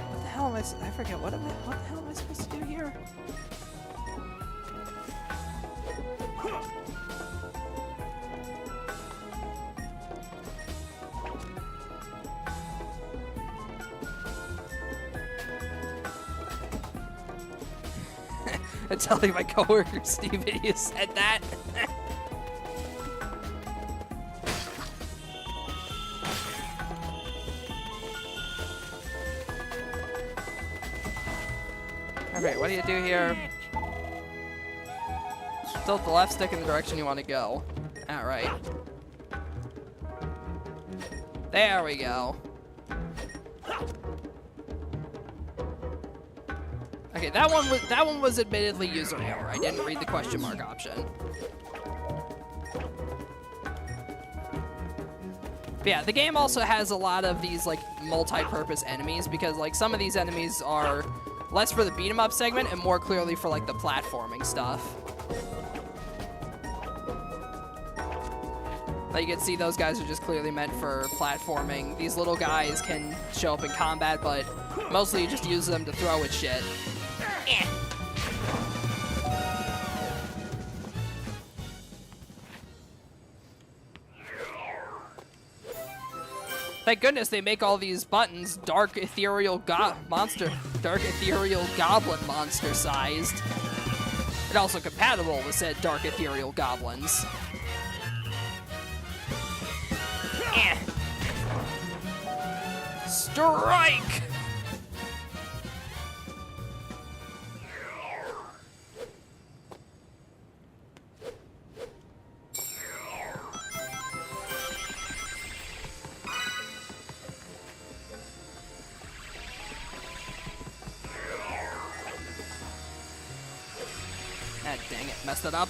What the hell am I forget what the hell am I supposed to do here? I'm telling my coworker Steven you said that. Okay, what do you do here? Tilt the left stick in the direction you want to go. Alright. There we go. Okay, that one was admittedly user error. I didn't read the question mark option. But yeah, the game also has a lot of these like multi-purpose enemies because like some of these enemies are less for the beat 'em up segment and more clearly for like the platforming stuff. Like you can see those guys are just clearly meant for platforming. These little guys can show up in combat, but mostly you just use them to throw at shit. Eh. Thank goodness they make all these buttons dark ethereal goblin monster sized. And also compatible with said dark ethereal goblins. Eh. Strike! Ah, dang it, messed it up.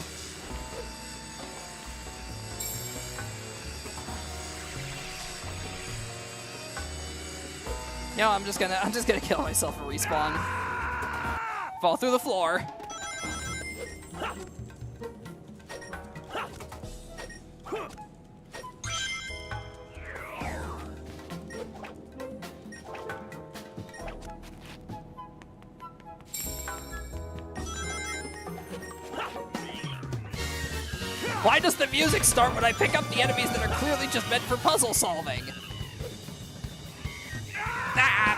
You know, I'm just gonna kill myself and respawn. Fall through the floor. Why does the music start when I pick up the enemies that are clearly just meant for puzzle solving? Ah!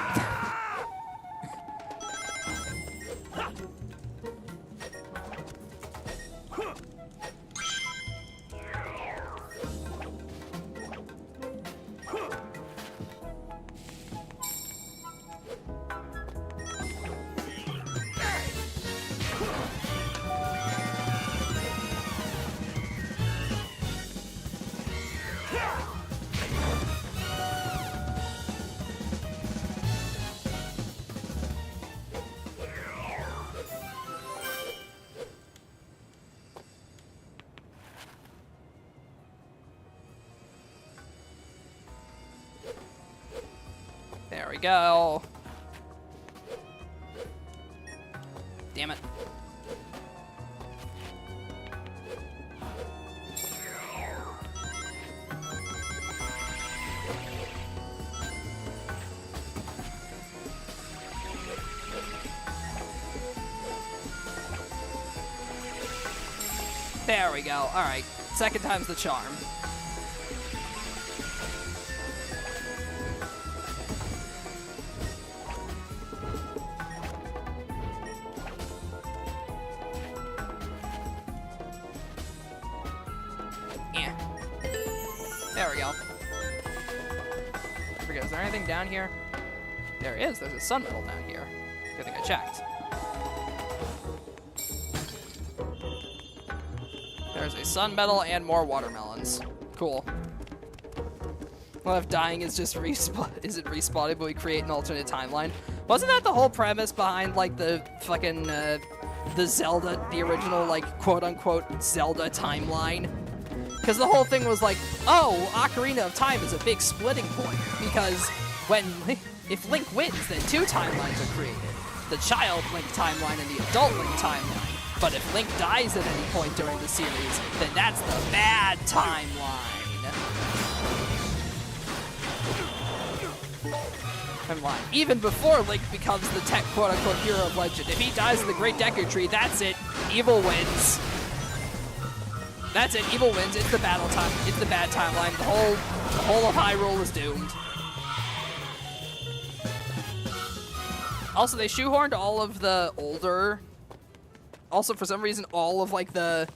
There we go. Damn it. There we go. All right. Second time's the charm. Yeah. There we go. I forget, is there anything down here? There is. There's a sun medal down here. Good thing I checked. There's a sun medal and more watermelons. Cool. Well, if dying is just isn't respawning, but we create an alternate timeline. Wasn't that the whole premise behind, like, the fucking, the Zelda, the original, like, quote-unquote Zelda timeline? Because the whole thing was like, oh, Ocarina of Time is a big splitting point, because if Link wins, then two timelines are created. The child Link timeline and the adult Link timeline. But if Link dies at any point during the series, then that's the bad timeline. Even before Link becomes the quote-unquote hero of legend, if he dies in the Great Deku Tree, that's it. Evil wins. That's it. Evil wins. It's the battle time. It's the bad timeline. The whole of Hyrule is doomed. Also, they shoehorned all of the older. Also, for some reason, all of like the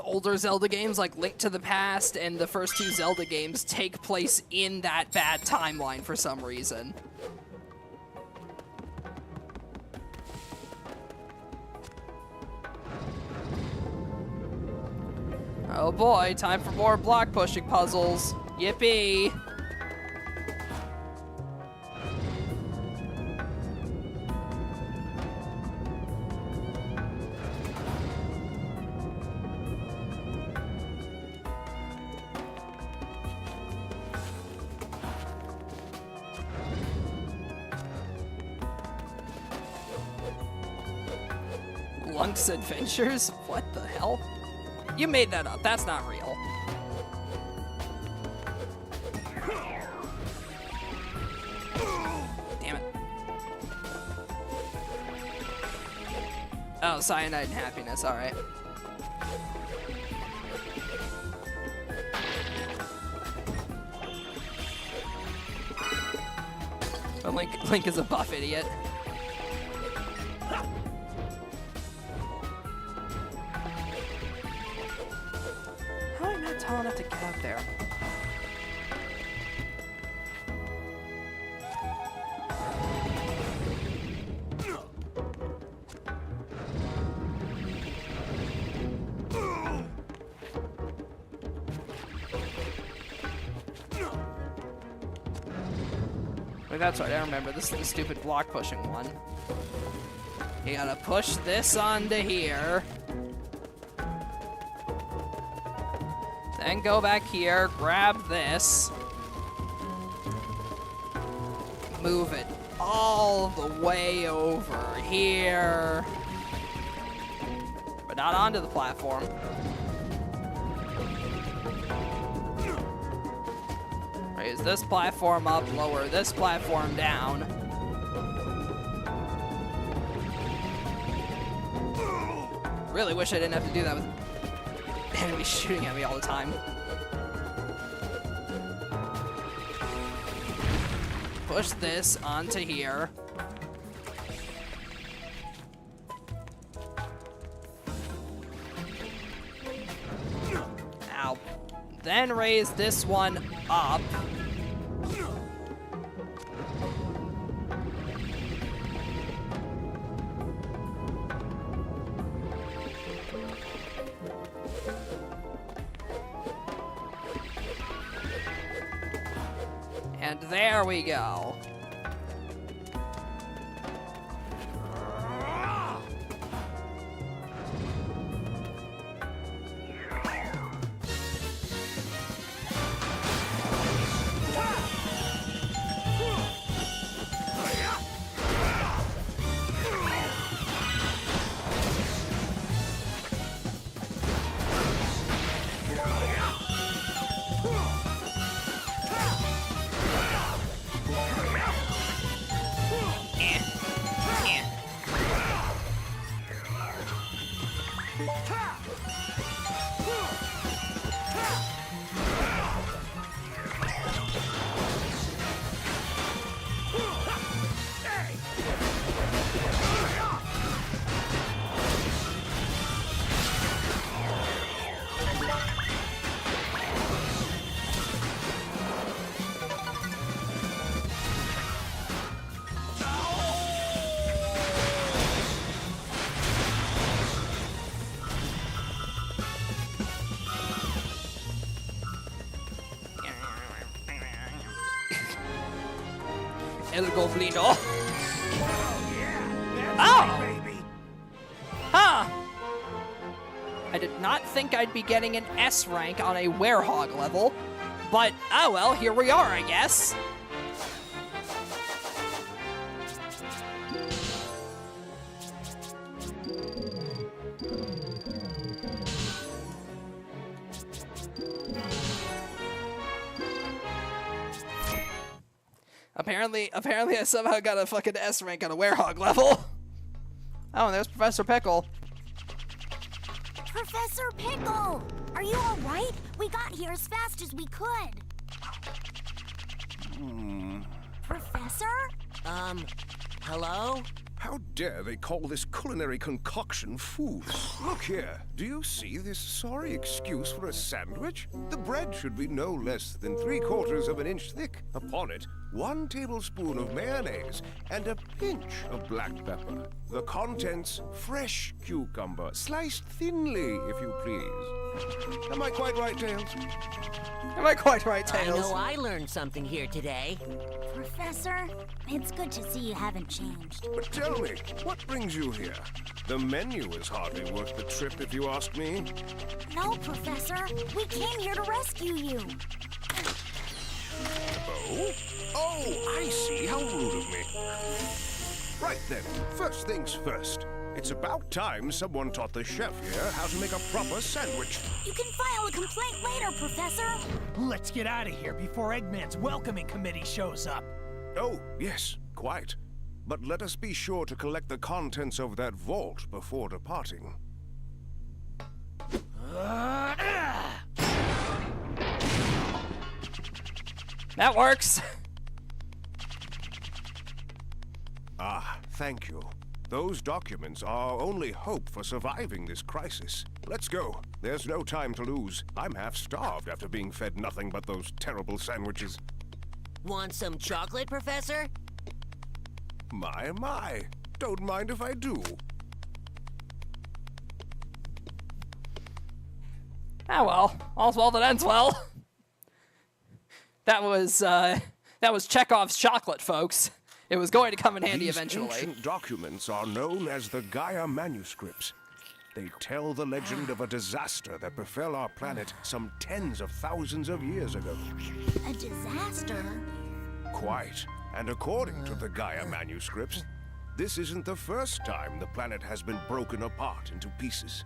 older Zelda games, like Link to the Past and the first two Zelda games, take place in that bad timeline for some reason. Oh boy, time for more block pushing puzzles. Yippee! Lunk's Adventures? What the hell? You made that up. That's not real. Damn it. Oh, cyanide and happiness. All right. But Link is a buff idiot. How am I not tall enough to get out there? Wait, that's right, I remember. This is the stupid block pushing one. You gotta push this onto here. Then go back here, grab this. Move it all the way over here. But not onto the platform. Raise this platform up, lower this platform down. Really wish I didn't have to do that with enemies shooting at me all the time. Push this onto here. Ow. Then raise this one up. And there we go. El Goblino. Oh! Huh! I did not think I'd be getting an S rank on a werehog level, but oh well, here we are, I guess. Apparently I somehow got a fucking S rank on a werehog level. Oh, and there's Professor Pickle. Professor Pickle! Are you alright? We got here as fast as we could. Professor? Hello? How dare they call this culinary concoction food? Look here, do you see this sorry excuse for a sandwich? The bread should be no less than 3/4 of an inch thick. Upon it, 1 tablespoon of mayonnaise and a pinch of black pepper. The contents, fresh cucumber, sliced thinly, if you please. Am I quite right, Tails? Am I quite right, I Tails? know I learned something here today. Professor, it's good to see you haven't changed. But tell me, what brings you here? The menu is hardly worth the trip, if you ask me. No, Professor. We came here to rescue you. Oh? Oh, I see. How rude of me. Right then, first things first. It's about time someone taught the chef here how to make a proper sandwich. You can file a complaint later, Professor. Let's get out of here before Eggman's welcoming committee shows up. Oh, yes, quite. But let us be sure to collect the contents of that vault before departing. That works. Ah, thank you. Those documents are our only hope for surviving this crisis. Let's go. There's no time to lose. I'm half starved after being fed nothing but those terrible sandwiches. Want some chocolate, Professor? My. Don't mind if I do. Ah well, all's well that ends well. That was Chekhov's chocolate, folks. It was going to come in handy These eventually. ancient documents are known as the Gaia manuscripts. They tell the legend of a disaster that befell our planet some tens of thousands of years ago. A disaster? Quite. And according to the Gaia manuscripts, this isn't the first time the planet has been broken apart into pieces.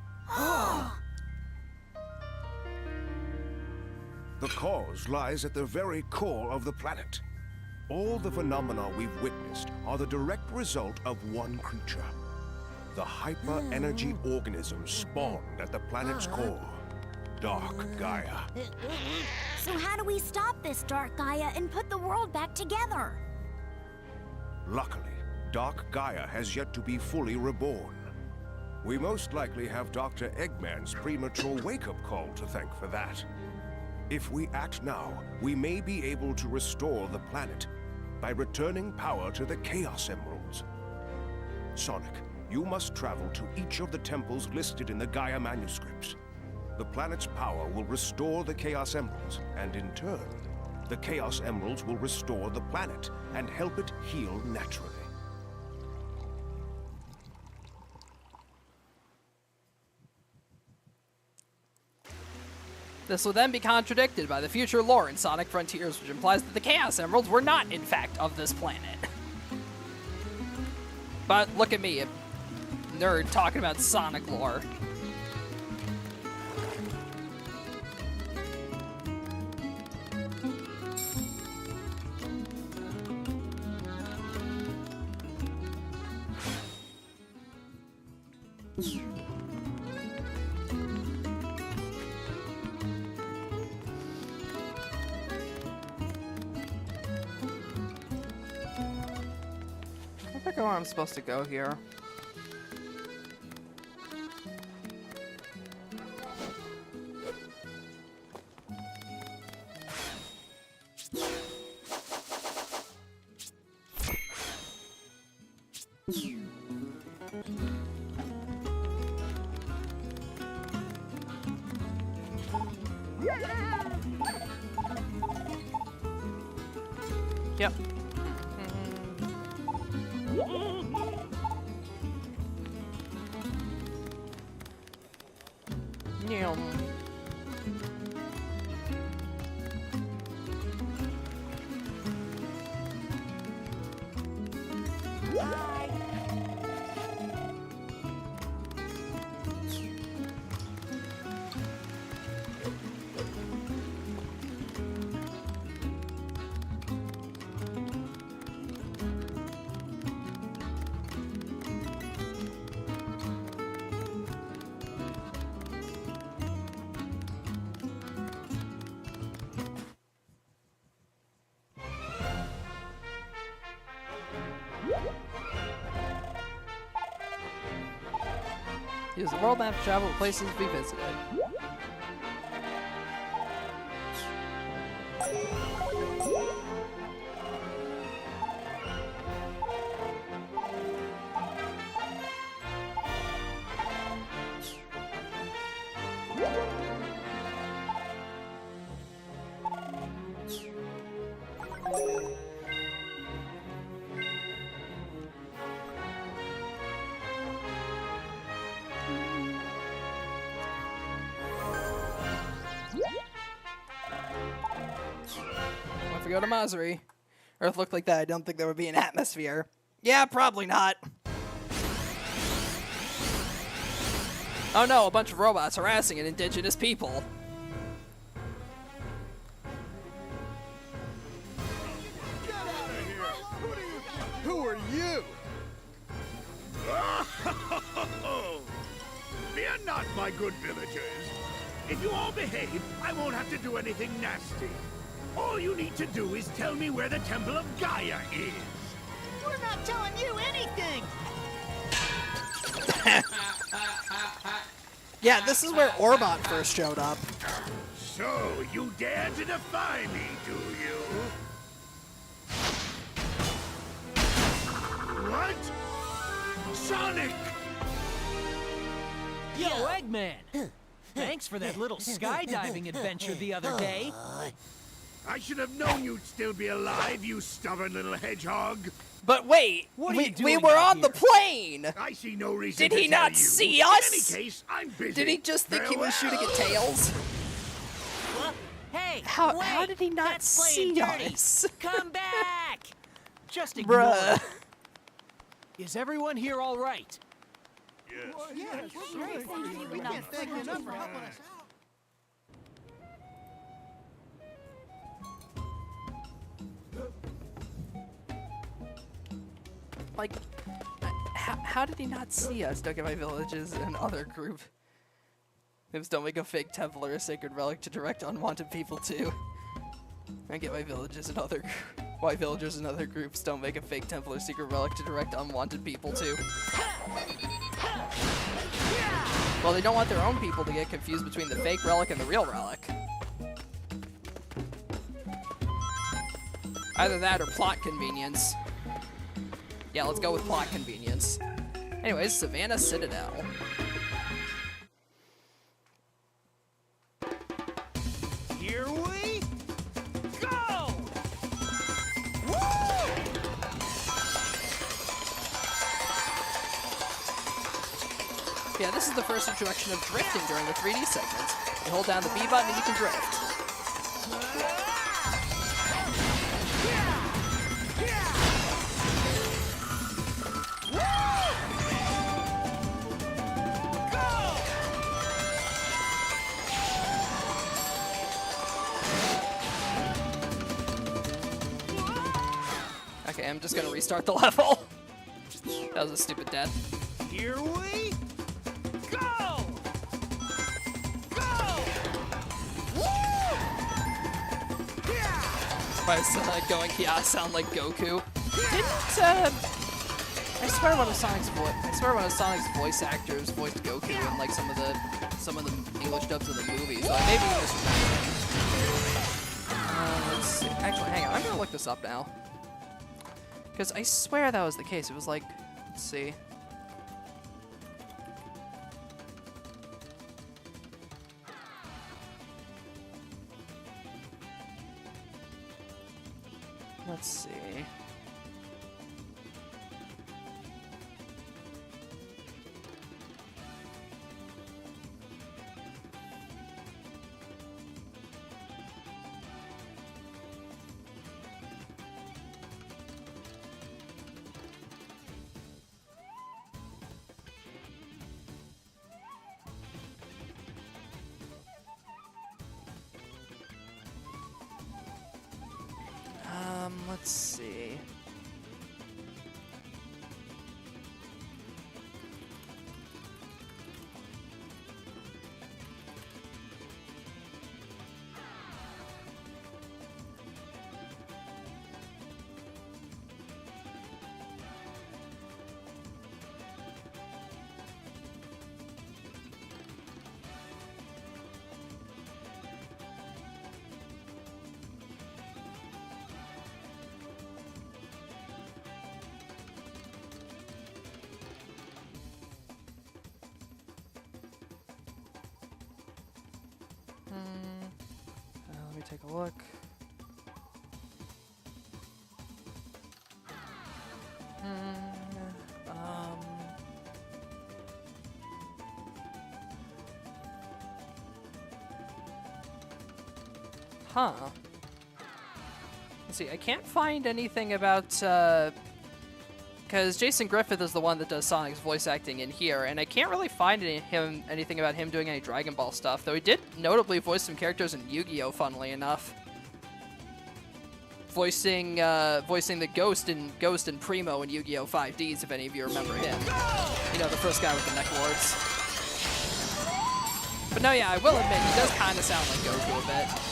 The cause lies at the very core of the planet. All the phenomena we've witnessed are the direct result of one creature. the hyper-energy organism spawned at the planet's core, Dark Gaia. So how do we stop this Dark Gaia and put the world back together? Luckily, Dark Gaia has yet to be fully reborn. We most likely have Dr. Eggman's premature wake-up call to thank for that. If we act now, we may be able to restore the planet by returning power to the Chaos Emeralds. Sonic, you must travel to each of the temples listed in the Gaia manuscripts. The planet's power will restore the Chaos Emeralds, and in turn, the Chaos Emeralds will restore the planet and help it heal naturally. This will then be contradicted by the future lore in Sonic Frontiers, which implies that the Chaos Emeralds were not, in fact, of this planet. But look at me, a nerd talking about Sonic lore. I forget where I'm supposed to go here. Yep. Yum. Use the world map to travel to places we visited. If we go to Mazuri, Earth looked like that, I don't think there would be an atmosphere. Yeah, probably not. Oh no, a bunch of robots harassing an indigenous people. Who are you? Fear not, my good villagers. If you all behave, I won't have to do anything nasty. All you need to do is tell me where the Temple of Gaia is. We're not telling you anything! Yeah, this is where Orbot first showed up. So, you dare to defy me, do you? What? Sonic! Yo, Eggman! Thanks for that little skydiving adventure the other day. I should have known you'd still be alive, you stubborn little hedgehog. But wait, What are you we doing were out on the here? plane! I see no reason Did to he tell not you. see us? In any case, I'm busy. Did he just think he was shooting at Tails? What? Hey, How wait, did he not that's playing see dirty. us? Come back! Just ignore Bruh. it. Is everyone here all right? Like, how how did he not see us? Don't get my villages another group. Imps don't make a fake temple or a sacred relic to direct unwanted people to. I get my villages and other why villagers and other groups don't make a fake temple or secret relic to direct unwanted people to. Well, they don't want their own people to get confused between the fake relic and the real relic. Either that or plot convenience. Yeah, let's go with plot convenience. Anyways, Savannah Citadel. Here we go! Yeah, this is the first introduction of drifting during the 3D segment. You hold down the B button and you can drift. Okay, I'm just gonna restart the level. That was a stupid death. Here we go! Why is going, yeah, I sound like Goku. Didn't, I swear one of Sonic's voice actors voiced Goku in like some of the English dubs of the movies. So maybe this was let's see. Actually, hang on, I'm gonna look this up now. Because I swear that was the case. It was like, let's see. Let's see. Let's see. Let me take a look. Huh. Let's see, I can't find anything about, because Jason Griffith is the one that does Sonic's voice acting in here, and I can't really find anything about him doing any Dragon Ball stuff, though he did notably voice some characters in Yu-Gi-Oh! Funnily enough. Voicing the Ghost and Primo in Yu-Gi-Oh! 5Ds, if any of you remember him. You know, the first guy with the neck wards. But no, yeah, I will admit, he does kind of sound like Goku a bit.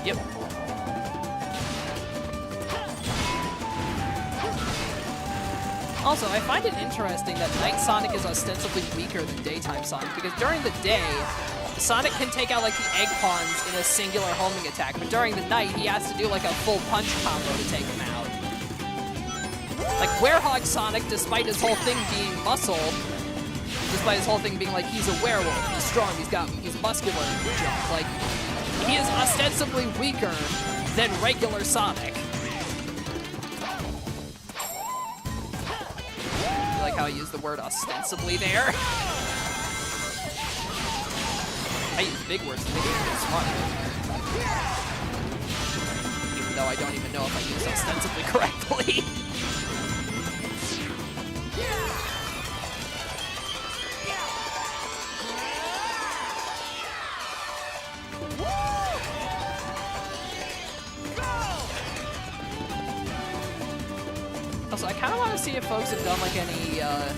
Yep. Also, I find it interesting that Night Sonic is ostensibly weaker than Daytime Sonic, because during the day, Sonic can take out like the egg pawns in a singular homing attack, but during the night he has to do like a full punch combo to take them out. Like werehog Sonic, despite his whole thing being muscle, despite his whole thing being like he's a werewolf, he's strong, he's muscular and junk, like he is ostensibly weaker than regular Sonic. I like how I use the word ostensibly there. I use big words to make it feel smart. Even though I don't even know if I use ostensibly correctly. Also, I kind of want to see if folks have done like any, I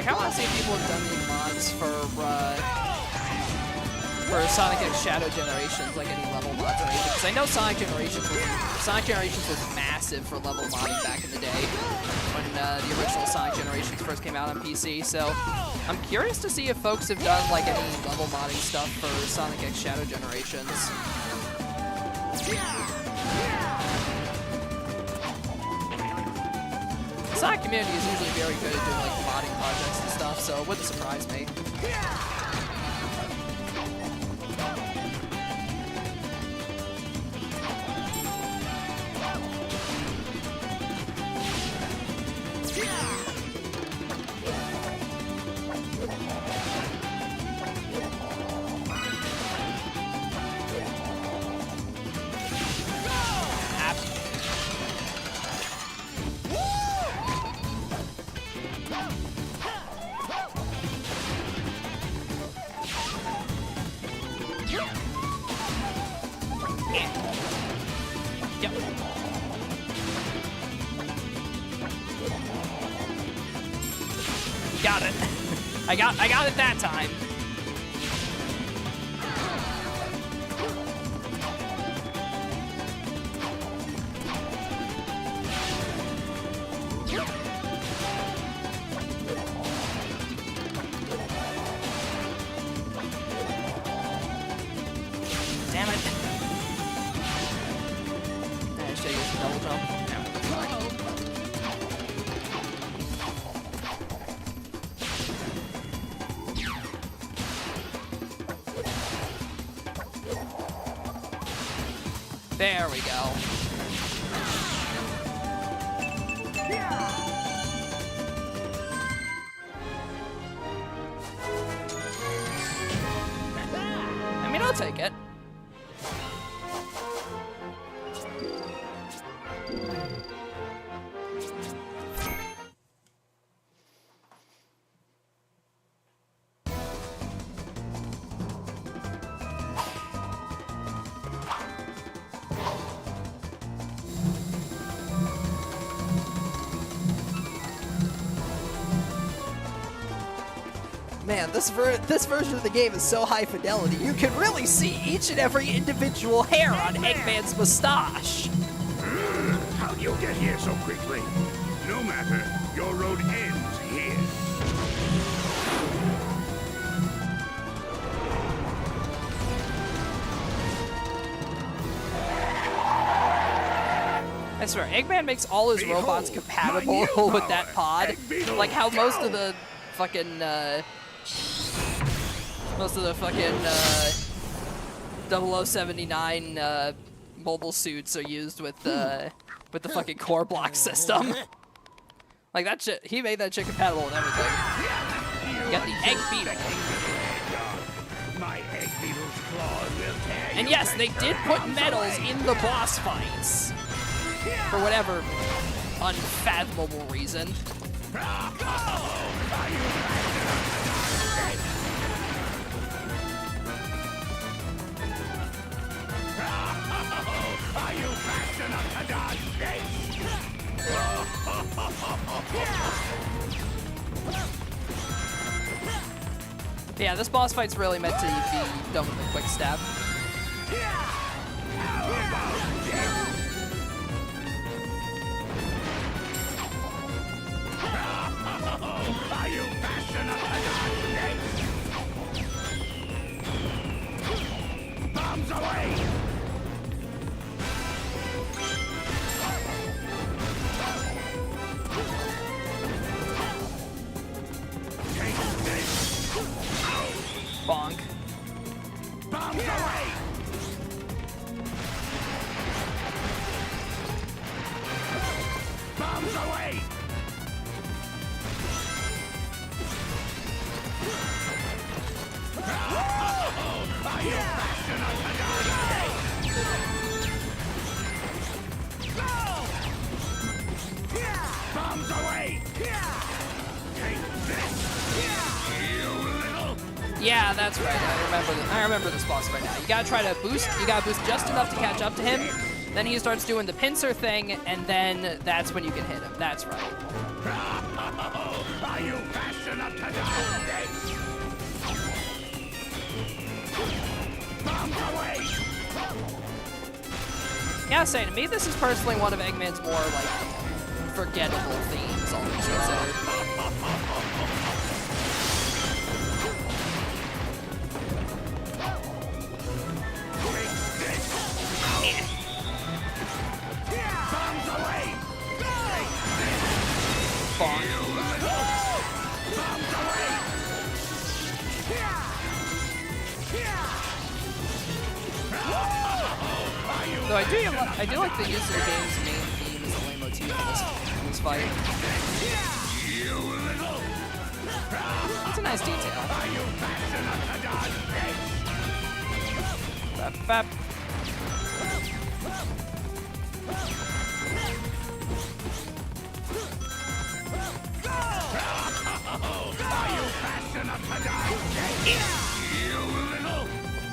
kind of want to see if people have done any mods for Sonic X Shadow Generations, like any level mods or anything. Because I know Sonic Generations was massive for level modding back in the day when the original Sonic Generations first came out on PC. So I'm curious to see if folks have done like any level modding stuff for Sonic X Shadow Generations. The Sonic community is usually very good at doing like modding projects and stuff, so it wouldn't surprise me. Got it. I got it that time. Damn it. I should use the double jump. No, that's fine. There we go. I mean, I'll take it. Man, this version of the game is so high fidelity, you can really see each and every individual hair on Eggman's mustache. How'd you get here so quickly? No matter, your road ends here. I swear, Eggman makes all his robots compatible with that pod. Like how most of the fucking, 0079 mobile suits are used with the fucking core block system. Like that shit, he made that shit compatible with everything. You got the Egg Beetle. My egg beetle's claws will tear And yes, they did put medals in the boss fights. For whatever unfathomable reason. Are you fast enough to dodge this? Yeah, this boss fight's really meant to be done with a quick stab. Are you fast enough Bombs away! Bombs away! Are you fast enough to die? Bombs away! Take this! You little... Yeah, that's right. I remember this boss fight now. You gotta try to boost. You gotta boost just enough to catch up to him. Then he starts doing the pincer thing, and then that's when you can hit him. That's right. Are you fast enough to die? Bombs away! Yeah, say to me, this is personally one of Eggman's more like forgettable themes, all things considered. Bombs away! Bonk. Bombs away! Though I do like the use of the game's main theme as a lame motif in this fight. It's a nice detail. Bap, bap.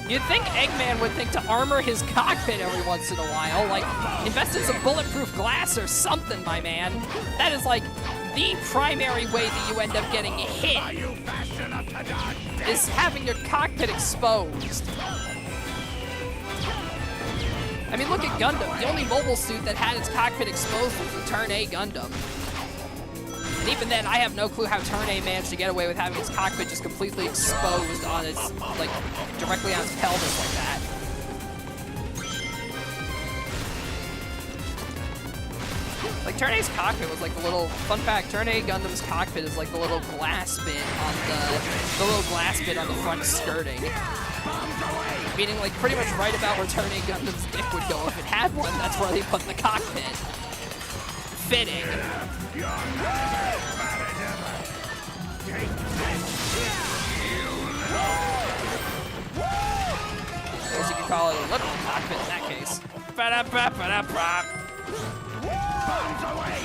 You'd think Eggman would think to armor his cockpit every once in a while, like invest in some bulletproof glass or something, my man. That is like the primary way that you end up getting hit, is having your cockpit exposed. I mean, look at Gundam. The only mobile suit that had its cockpit exposed was the Turn A Gundam. And even then, I have no clue how Turn A managed to get away with having its cockpit just completely exposed on its, like, directly on its pelvis like that. Like, Turn A's cockpit was like the little, fun fact, Turn A Gundam's cockpit is like the little glass bit on the little glass bit on the front skirting. Meaning, like, pretty much right about where Turn A Gundam's dick would go if it had one, that's where they put the cockpit. Fitting. I guess you could call it a literal cockpit in that case. Ba-da-ba-ba-da-ba. Bombs away!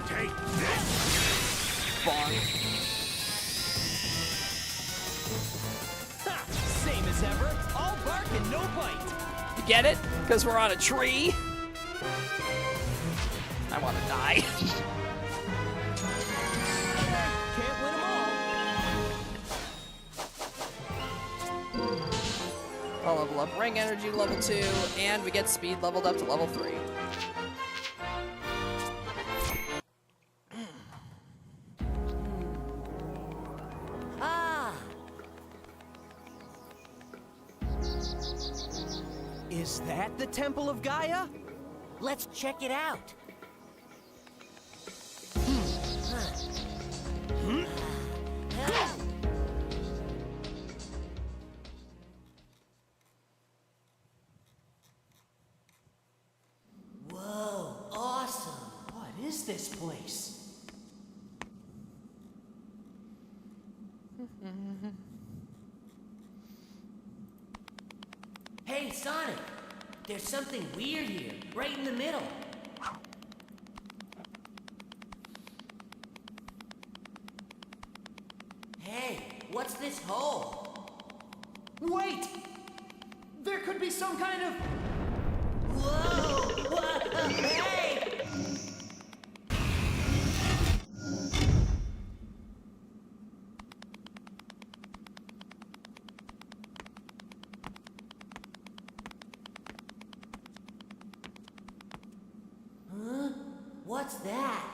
Take this! Bong. Ha! Same as ever. All bark and no bite. You get it? Because we're on a tree? I want to die. Can't win them all. I'll level up ring energy to level 2, and we get speed leveled up to level 3. Ah! Is that the Temple of Gaia? Let's check it out. Whoa, awesome. What is this place? Hey, Sonic, there's something weird here, right in the middle. Hey, what's this hole? Wait! There could be some kind of... Whoa! Hey! Huh? What's that?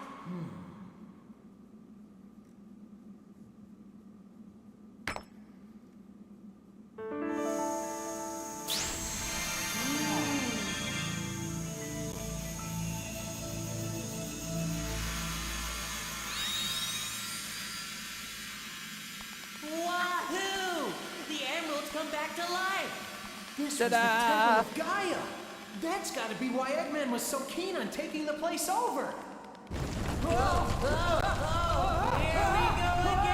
Wahoo! The emerald's come back to life. This was the Temple of Gaia. That's got to be why Eggman was so keen on taking the place over. Here we go again.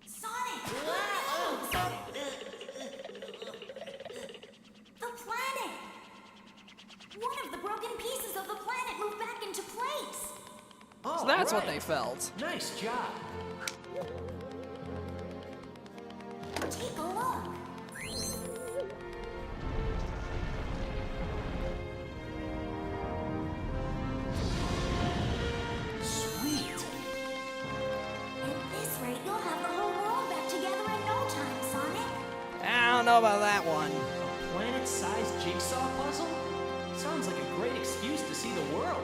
Sonic! The planet! One of the broken pieces of the planet moved back into place! Oh, So that's what right. they felt. Nice job. Take a look! Sweet. At this rate, you'll have the whole world back together in no time, Sonic! I don't know about that one. A planet-sized jigsaw puzzle? Sounds like a great excuse to see the world.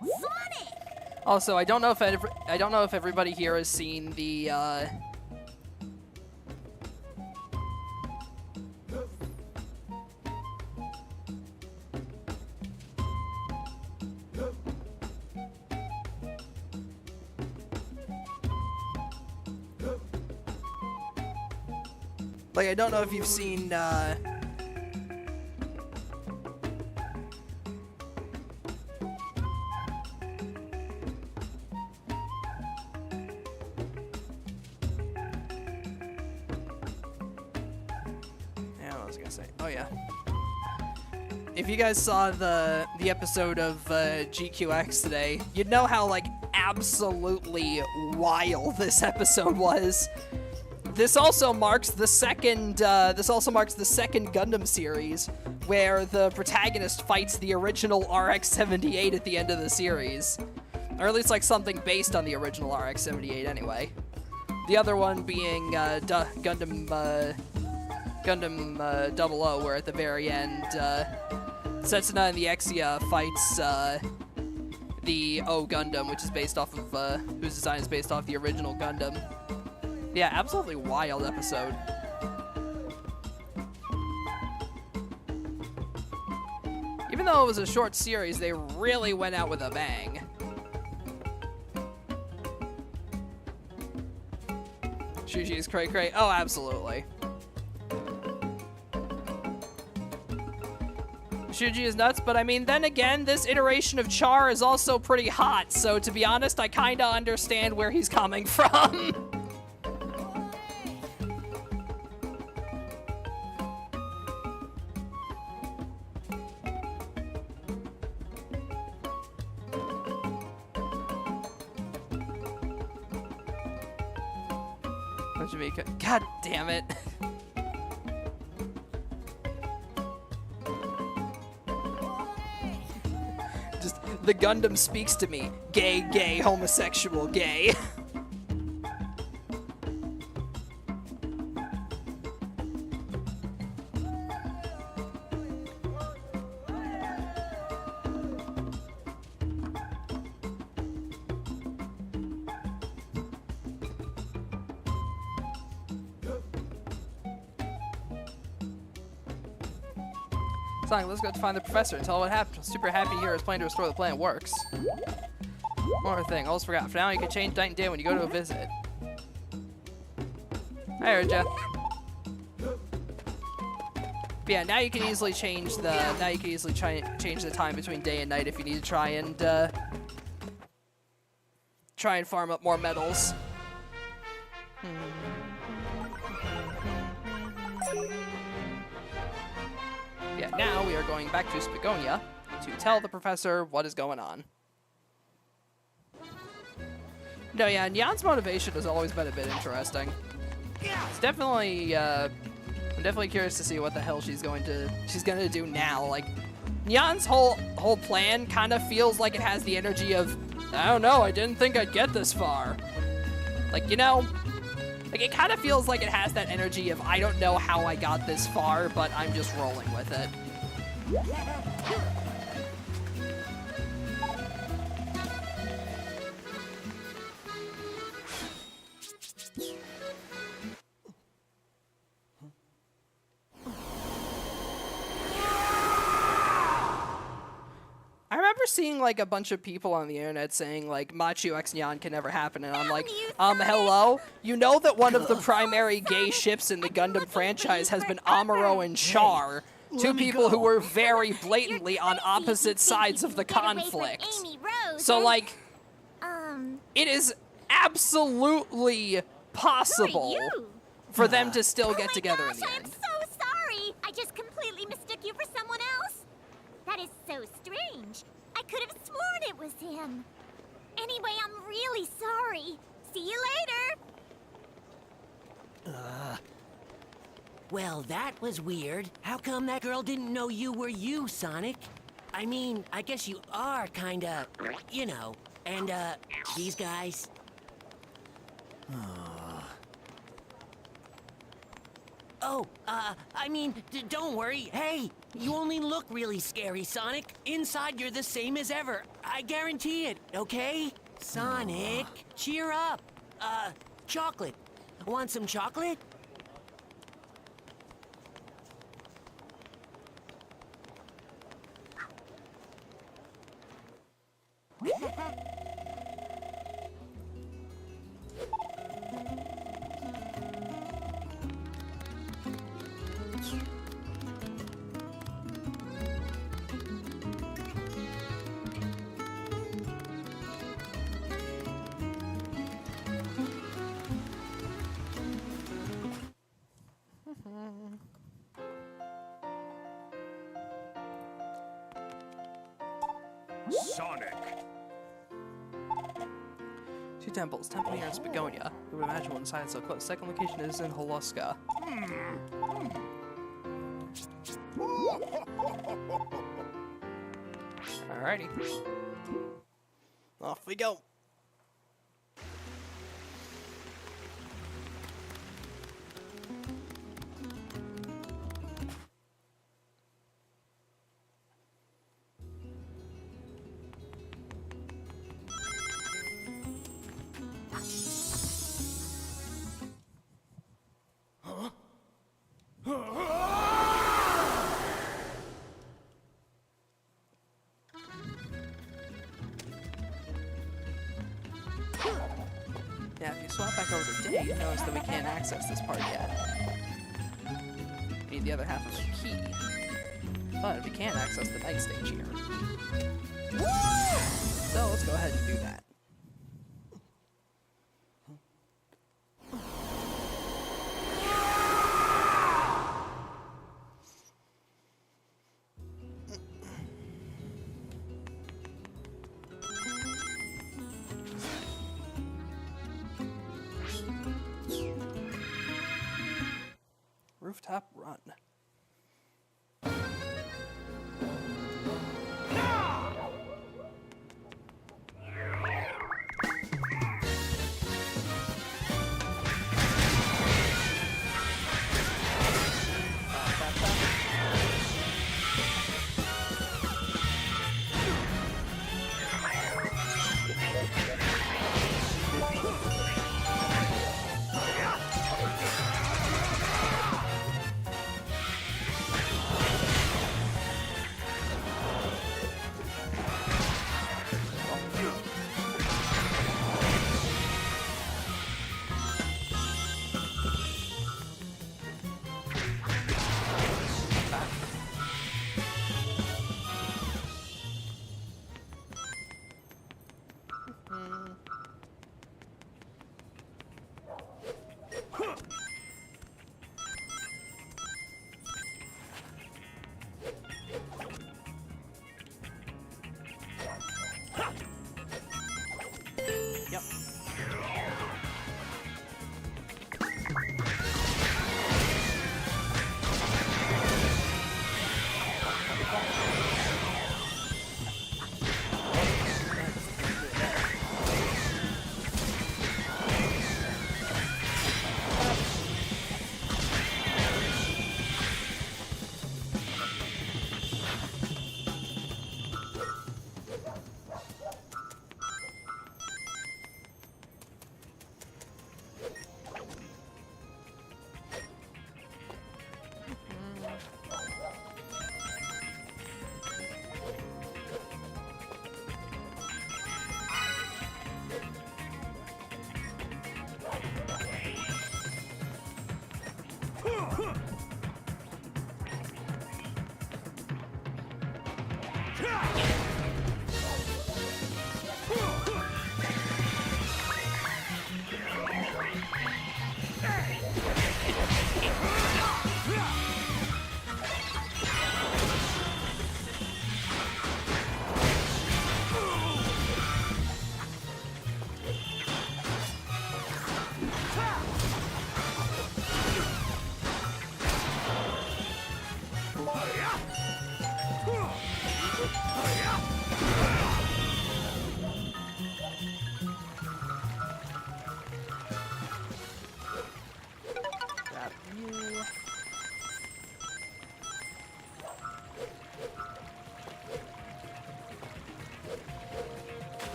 Sonic! Also, I don't know if everybody here has seen the like, I don't know if you've seen yeah, what was I gonna say? Oh yeah. If you guys saw the episode of GQX today, you'd know how like absolutely wild this episode was. This also marks the second Gundam series where the protagonist fights the original RX-78 at the end of the series, or at least like something based on the original RX-78 anyway. The other one being Gundam 00, where at the very end Setsuna and the Exia fights the O Gundam, which is based off of whose design is based off the original Gundam. Yeah, absolutely wild episode. Even though it was a short series, they really went out with a bang. Shuji's cray cray. Oh, absolutely. Shuji is nuts, but I mean, then again, this iteration of Char is also pretty hot, so to be honest, I kinda understand where he's coming from. God damn it. Just, the Gundam speaks to me. Gay, gay, homosexual, gay. Sonic, let's go to find the professor and tell him what happened. I'm super happy here. His plan to restore the planet works. One more thing, almost forgot. For now, you can change night and day when you go to a visit. I heard ya. But yeah, now you can easily change the change the time between day and night if you need to try and farm up more metals. Yeah, now we are going back to Spagonia to tell the professor what is going on. No, yeah, Nyan's motivation has always been a bit interesting. It's definitely, I'm definitely curious to see what the hell she's gonna do now. Like, Nyan's whole plan kind of feels like it has the energy of, I don't know, I didn't think I'd get this far. Like, you know, Like, it kind of feels like it has that energy of, I don't know how I got this far, but I'm just rolling with it. I remember seeing, like, a bunch of people on the internet saying, like, Machu X Nyan can never happen, and I'm like, hello? You know that one of the primary gay ships in the Gundam franchise has been Amuro and Char, two people who were very blatantly on opposite sides of the conflict. So, like, it is absolutely possible for them to still get together in the end. I'm so sorry. I just completely mistook you for someone else. That is so strange. I could have sworn it was him. Anyway, I'm really sorry. See you later. Well, that was weird. How come that girl didn't know you were you, Sonic? I mean, I guess you are kinda, you know. And, these guys... Oh, I mean, don't worry. Hey, you only look really scary, Sonic. Inside, you're the same as ever. I guarantee it, okay? Sonic, cheer up. Chocolate. Want some chocolate? Sonic. Two temples, Temple here in Spagonia. Who would imagine one side so close? Second location is in Holoska. Alrighty. Off we go. Yeah, if you swap back over to day, you notice that we can't access this part yet. We need the other half of the key. But we can access the night stage here. So let's go ahead and do that. Rooftop run.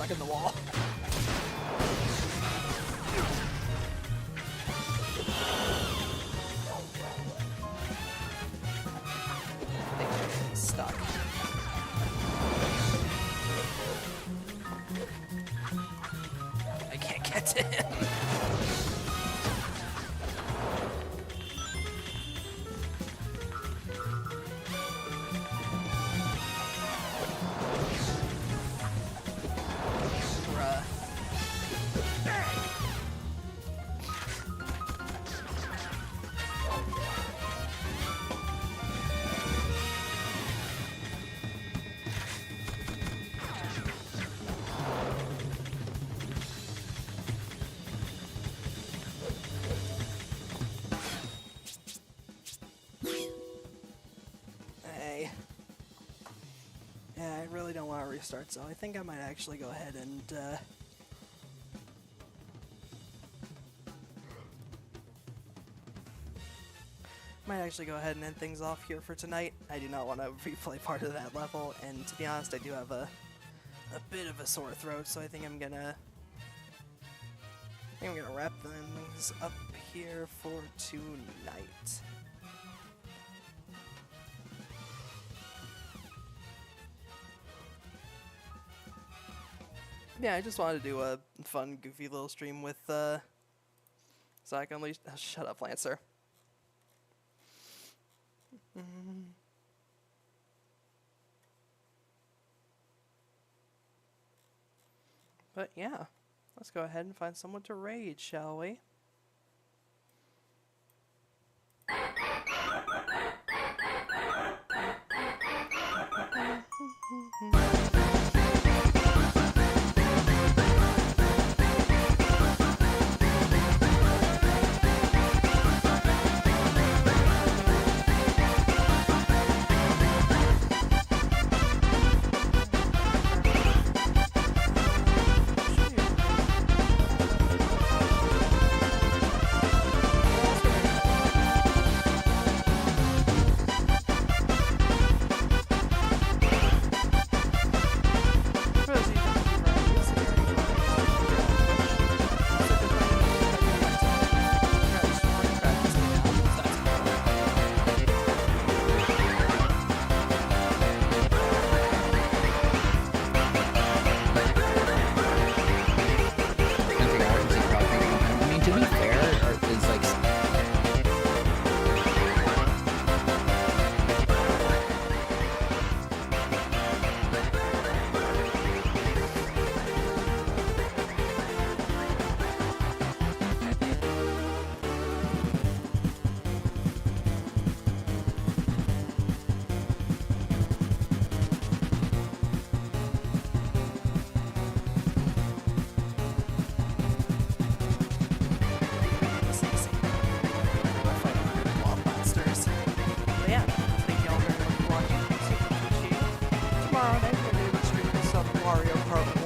stuck in the wall. He's stuck. I can't get to him. Bruh. Hey. Yeah, I really don't want to restart, so I think I might actually go ahead and, might actually go ahead and end things off here for tonight. I do not want to replay part of that level, and to be honest, I do have a bit of a sore throat, so I think I'm gonna wrap things up here for tonight. Yeah, I just wanted to do a fun, goofy little stream with Sonic Unleashed. Oh, shut up, Lancer. But yeah, let's go ahead and find someone to raid, shall we? Mario Kart